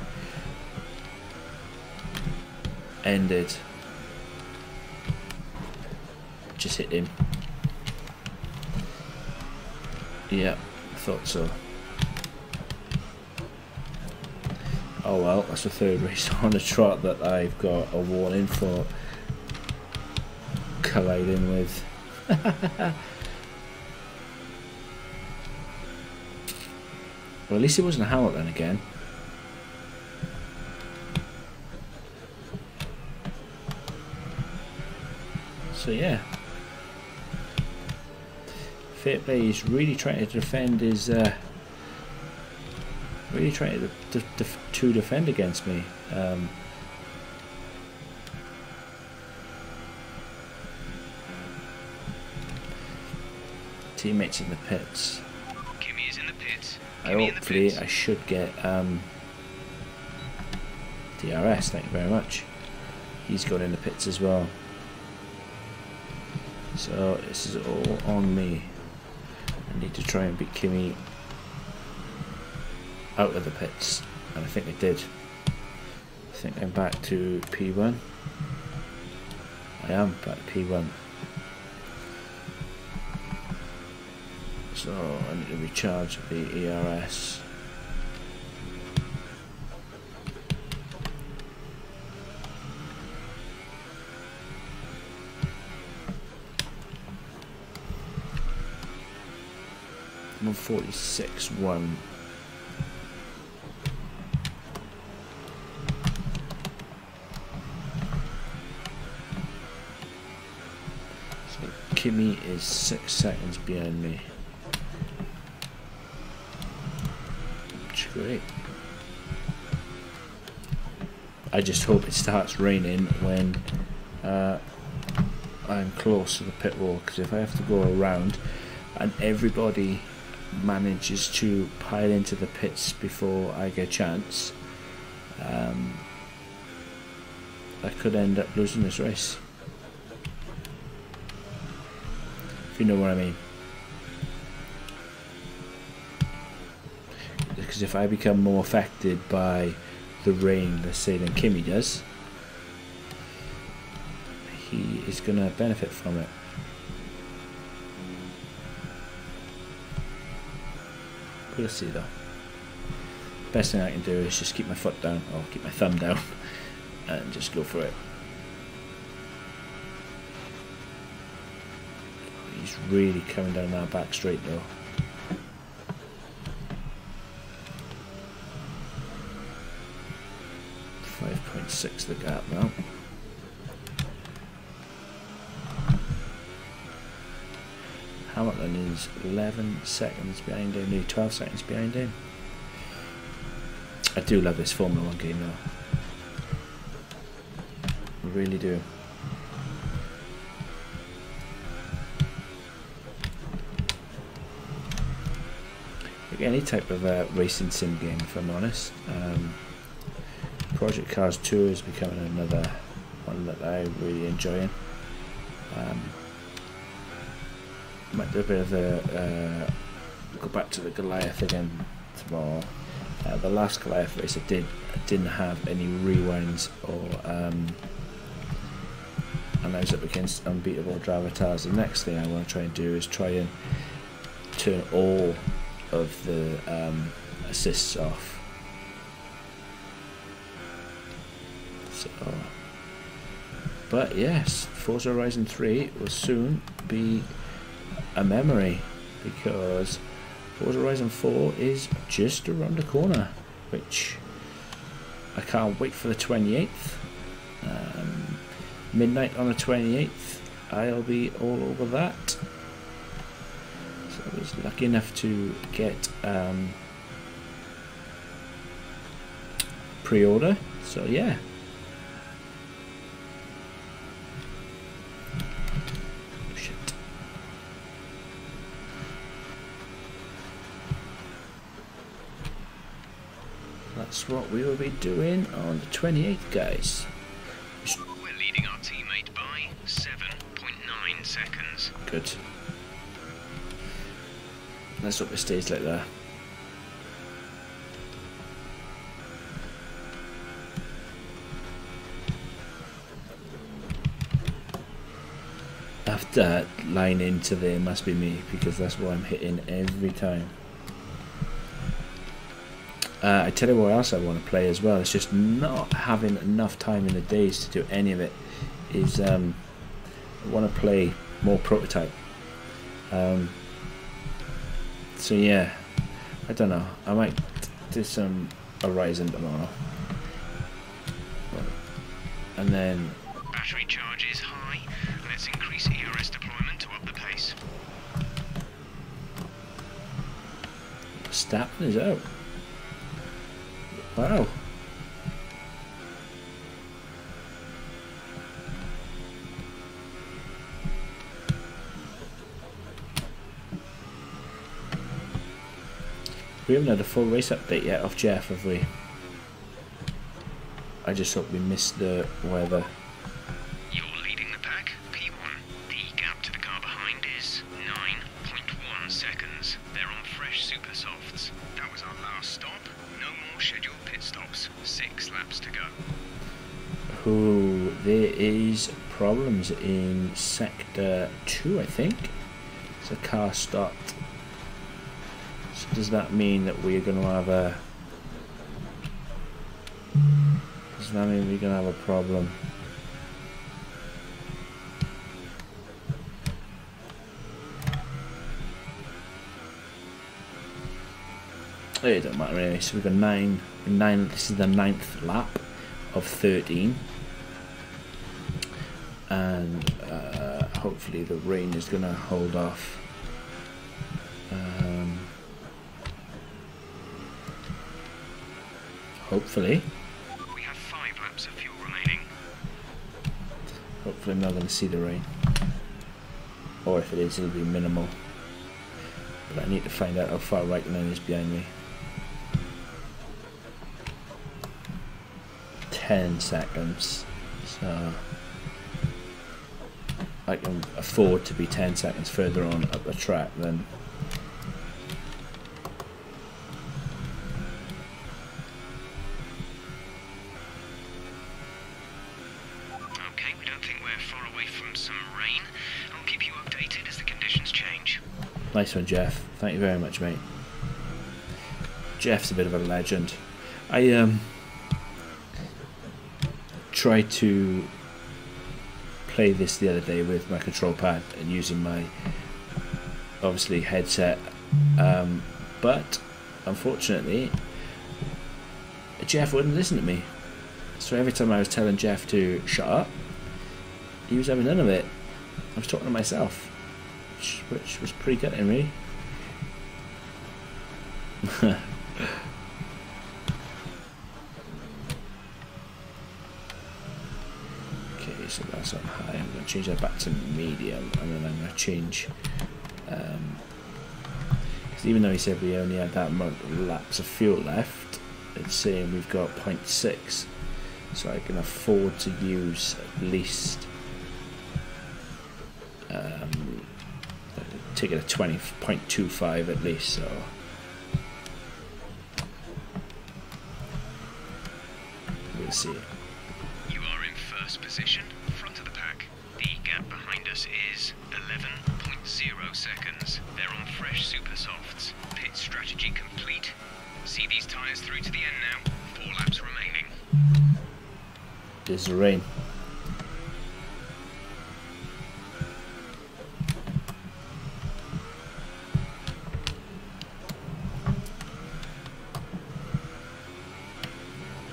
ended. Just hit him. Yeah, thought so. Oh well, that's the 3rd race on the trot that I've got a warning for colliding with. Well, at least it wasn't a Hamilton again. So yeah, fair play. He's really trying to defend his, really trying to defend against me. Teammates in the pits. Kimmy is in the pits. Hopefully I should get DRS. Thank you very much. He's got in the pits as well. So this is all on me. I need to try and beat Kimmy out of the pits, and I think I did. I think I'm back to P1. I am back to P1. So I need to recharge the ERS. I'm on 46.1. So Kimi is 6 seconds behind me. Which is great. I just hope it starts raining when I'm close to the pit wall, because if I have to go around and everybody manages to pile into the pits before I get a chance, I could end up losing this race, if you know what I mean. Because if I become more affected by the rain, let's say, than Kimi does, he is going to benefit from it. We'll see though. Best thing I can do is just keep my foot down, or keep my thumb down, and just go for it. He's really coming down that back straight though. .6 the gap now. Hamilton is 11 seconds behind him, nearly 12 seconds behind him. I do love this Formula 1 game though. I really do. Like any type of racing sim game, if I'm honest. Project Cars 2 is becoming another one that I really enjoy. Might do a bit of a go back to the Goliath again tomorrow. The last Goliath race I didn't have any rewinds, or and I was up against unbeatable drivatars. The next thing I want to try and do is try and turn all of the assists off. So, but yes, Forza Horizon 3 will soon be a memory, because Forza Horizon 4 is just around the corner, which I can't wait for the 28th. Midnight on the 28th, I'll be all over that. So I was lucky enough to get pre-order, so yeah. That's what we will be doing on the 28th, guys. We're leading our teammate by 7.9 seconds. Good. Let's hope it stays like that. After that line into there must be me, because that's what I'm hitting every time. I tell you what else I want to play as well. It's just not having enough time in the days to do any of it. Is I want to play more Prototype. So yeah, I don't know. I might do some Horizon tomorrow, and then battery charge is high. Let's increase ERS deployment to up the pace. Stappen is out. Wow. We haven't had a full race update yet off Jeff, have we? I just hope we missed the weather. You're leading the pack, P1. The gap to the car behind is 9.1 seconds. They're on fresh super softs. That was our last stop. No more scheduled pit stops. 6 laps to go. Oh, there is problems in sector 2, I think. So car stopped does that mean that we're going to have a... Does that mean we're going to have a problem? It don't matter anyway. So we've got 9. This is the 9th lap of 13, and hopefully the rain is going to hold off. Hopefully. We have 5 laps of fuel remaining. Hopefully I'm not going to see the rain, or if it is, it'll be minimal. But I need to find out how far Raikkonen is behind me. 10 seconds, so I can afford to be 10 seconds further on up the track than Okay, we don't think we're far away from some rain. I'll keep you updated as the conditions change. Nice one, Jeff. Thank you very much, mate. Jeff's a bit of a legend. I tried to play this the other day with my control pad and using my obviously headset, but unfortunately Jeff wouldn't listen to me. So every time I was telling Jeff to shut up, he was having none of it. I was talking to myself, which was pretty gutting, really. Okay, so that's on high. I'm going to change that back to medium, and then I'm going to change, because even though he said we only had that amount of laps of fuel left, it's saying we've got 0.6, so I can afford to use at least take it to 20.25 at least. So we'll see. You are in first position, front of the pack. The gap behind us is 11.0 seconds. They're on fresh super softs. Pit strategy complete. See these tyres through to the end now. 4 laps remaining. There's the rain.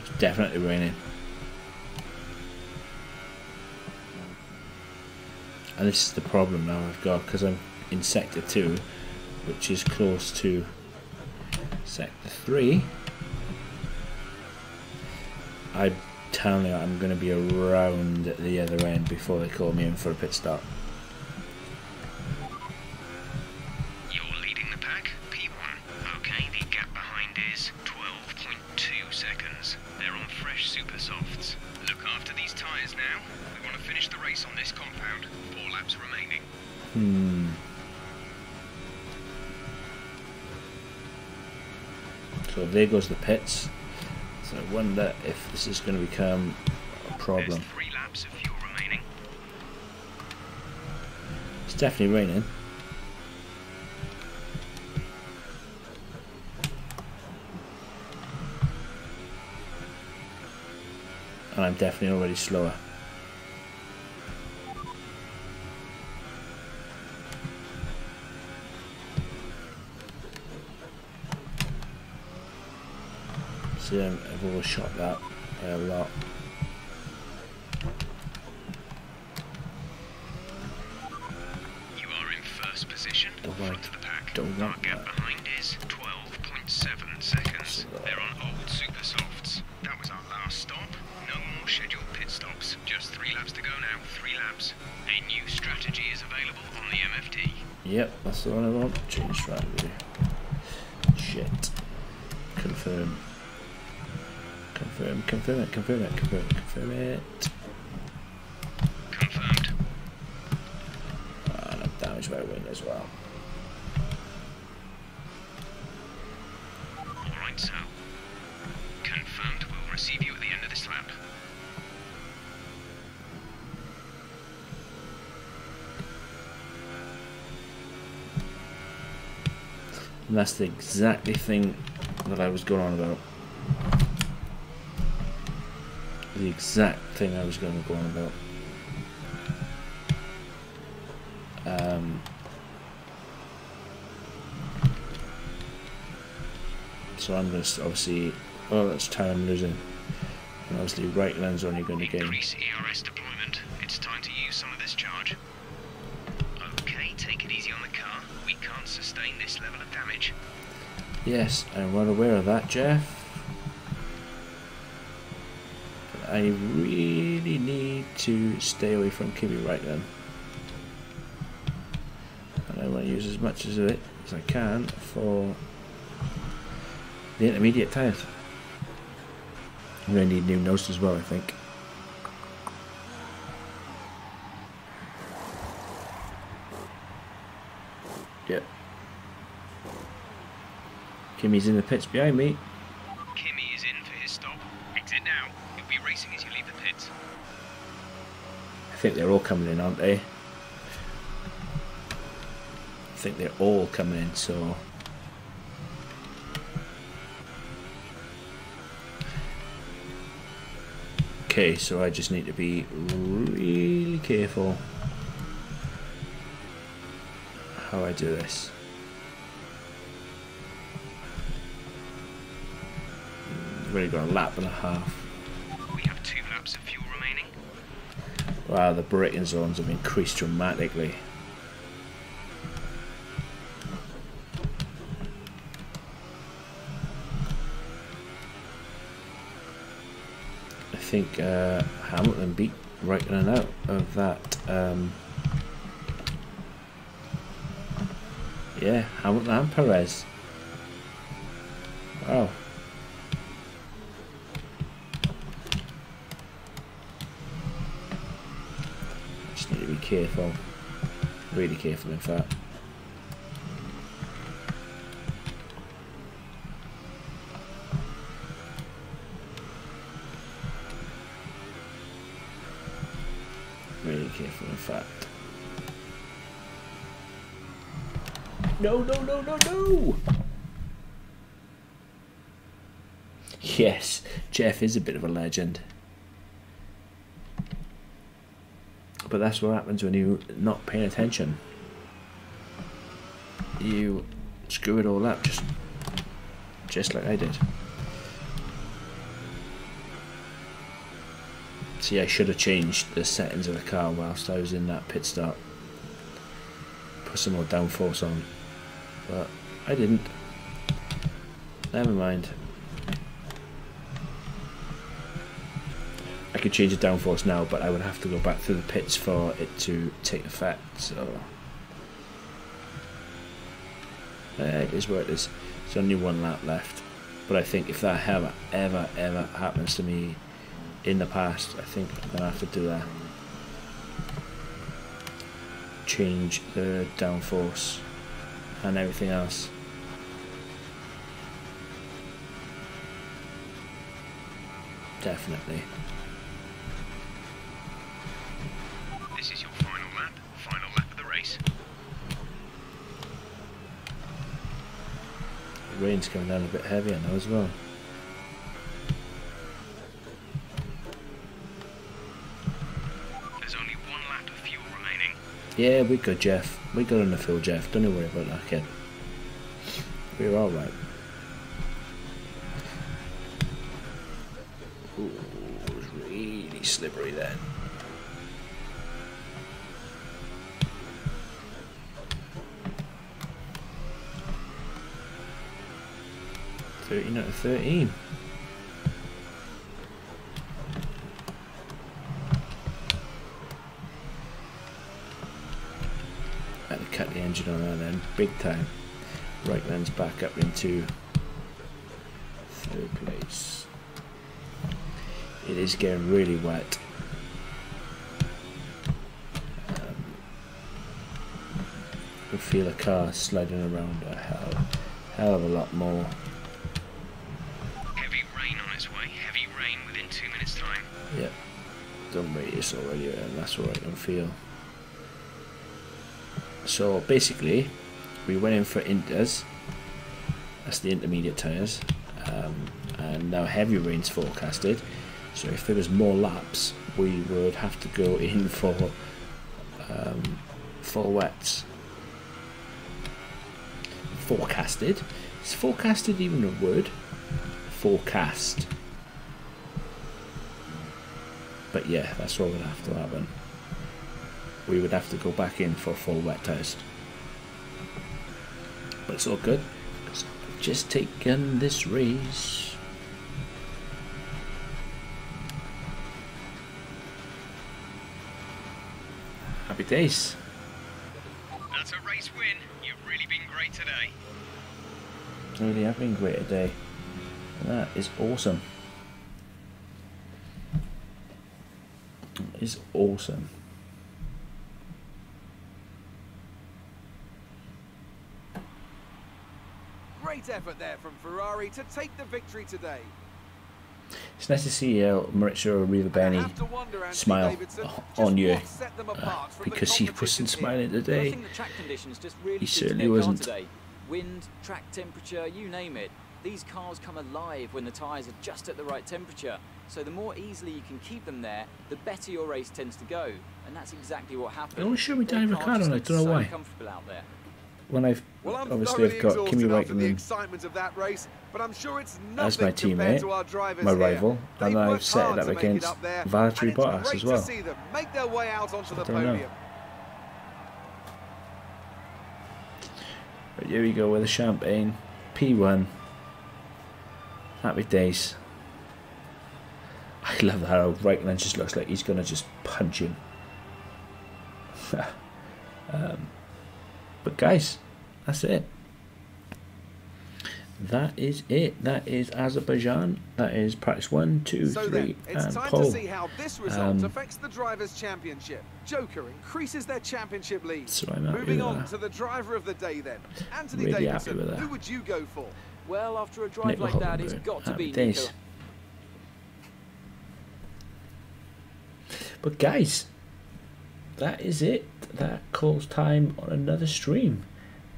It's definitely raining. And this is the problem now I've got, because I'm in sector 2, which is close to sector 3. I'm telling you, I'm going to be around at the other end before they call me in for a pit stop. You're leading the pack, P1. Okay, the gap behind is 12.2 seconds. They're on fresh super softs. Look after these tyres now. We want to finish the race on this compound. 4 laps remaining. So there goes the pits. So I wonder if this is going to become a problem. There's 3 laps of fuel remaining. It's definitely raining. And I'm definitely already slower. See, I've overshot that by a lot. You are in first position, Don't front want- of the pack. don't Our want gap that. behind is 12.7 seconds. They're on old super softs. That was our last stop. No more scheduled pit stops. Just 3 laps to go now. 3 laps. A new strategy is available on the MFD. Yep, that's the one I want. Change strategy. Shit. Confirm. Confirm it, confirm it, confirm it. Confirmed. And I'm damaged by a wing as well. Alright, so. Confirmed. We'll receive you at the end of this lap. And that's the exactly thing that I was going on about. The exact thing I was going to go on about. So I'm going to obviously, oh, that's time losing. And obviously right lane's only going to gain. Increase ERS deployment. It's time to use some of this charge. Okay, take it easy on the car. We can't sustain this level of damage. Yes, I'm well aware of that, Jeff. But I really need to stay away from Kimi right then. And I want to use as much of it as I can for the intermediate tyres. I'm going to need new nose as well, I think. Yep. Kimi's in the pits behind me. Kimi is in for his stop. Exit now. You'll be racing as you leave the pits. I think they're all coming in, aren't they? I think they're all coming in, so... Okay, so I just need to be really careful how I do this. I've really got a lap and a half. We have 2 laps of fuel remaining. Wow, the braking zones have increased dramatically. I think Hamilton beat Raikkonen out of that. Yeah, Hamilton and Perez. Wow. Just need to be careful. Really careful, in fact. Really careful, in fact. No, no, no, no, no! Yes, Jeff is a bit of a legend. But that's what happens when you're not paying attention. You screw it all up, just like I did. See, I should have changed the settings of the car whilst I was in that pit stop. Put some more downforce on. But I didn't. Never mind. I could change the downforce now, but I would have to go back through the pits for it to take effect, so... it is what it is. There's only 1 lap left. But I think if that ever happens to me in the past, I think I'm gonna have to do that. Change the downforce and everything else. Definitely. This is your final lap of the race. The rain's coming down a bit heavier now as well. There's only 1 lap of fuel remaining. Yeah, we're good, Jeff. We're good on the field, Jeff. Don't you worry about that, kid. We're alright. Ooh, it was really slippery then. Out of 13. Had to cut the engine on that then, big time. Raikkonen's back up into 3rd place. It is getting really wet. I feel a car sliding around a hell of a lot more. Heavy rain on its way. Heavy rain within 2 minutes' time. Yep. Done radius already, and that's what I can feel. So basically, we went in for inters, That's the intermediate tyres. And now heavy rain's forecasted. So if there was more laps, we would have to go in for full wets. Forecasted. Is forecasted even a word? Forecast. But yeah, that's what would have to happen. We would have to go back in for full wet tyres. But it's all good, because I've just taken this race. Happy days. That's a race win. You've really been great today. Really have been great today. That is awesome. That is awesome. Great effort there from Ferrari to take the victory today. It's nice to see Maurizio Arrivabene smile on you, because he wasn't smiling today. He certainly wasn't. Wind, track temperature, you name it. These cars come alive when the tyres are just at the right temperature. So the more easily you can keep them there, the better your race tends to go. And that's exactly what happened. They always show me Danny Ricciardo, and I don't know why. Comfortable out there. When I've obviously I've got Kimi Räikkönen but I'm sure it's as my teammate, my rival, and I've set it up against Valtteri Bottas as well. Make their way out onto the I don't know. podium. But here we go with the champagne. P1. Happy days. I love how Räikkönen just looks like he's gonna just punch him. But guys, that's it. That is it. That is Azerbaijan. That is practice 1, 2, 3, it's and time pole. to see how this result affects the Drivers' Championship. Joker increases their championship lead. So I'm happy Moving with on that. to the driver of the day then. Anthony Really Davidson, happy with that. who would you go for? Well, after a drive Nico like that, it's Hulkenberg. got to Happy be days. Nico. But guys, that is it. That calls time on another stream.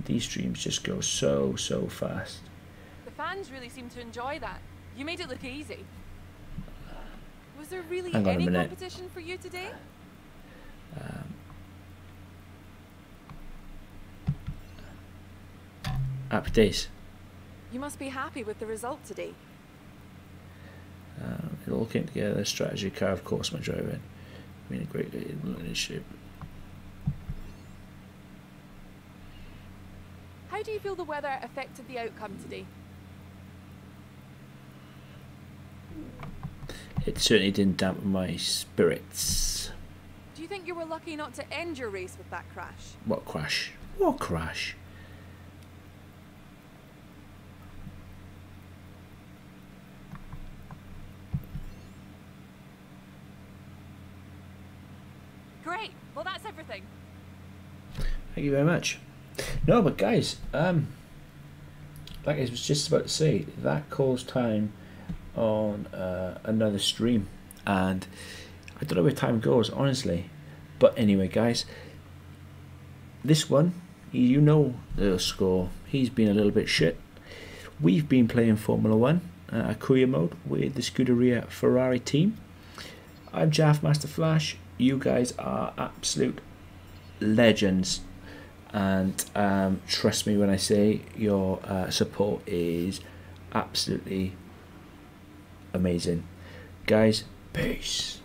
These streams just go so fast. The fans really seem to enjoy that. You made it look easy. Was there really Hang on a any minute. competition for you today? Happy days. You must be happy with the result today. It all came together. A strategy car, of course, my driving. I mean, a great leadership. How do you feel the weather affected the outcome today? It certainly didn't dampen my spirits. Do you think you were lucky not to end your race with that crash? What crash? What crash? Great. Well, that's everything. Thank you very much. No, but guys, like I was just about to say, that calls time on another stream, and I don't know where time goes, honestly. But anyway, guys, this one, you know the score. He's been a little bit shit. We've been playing Formula 1 career mode with the Scuderia Ferrari team. I'm Jaff Master Flash. You guys are absolute legends, and trust me when I say your support is absolutely amazing. Guys, peace.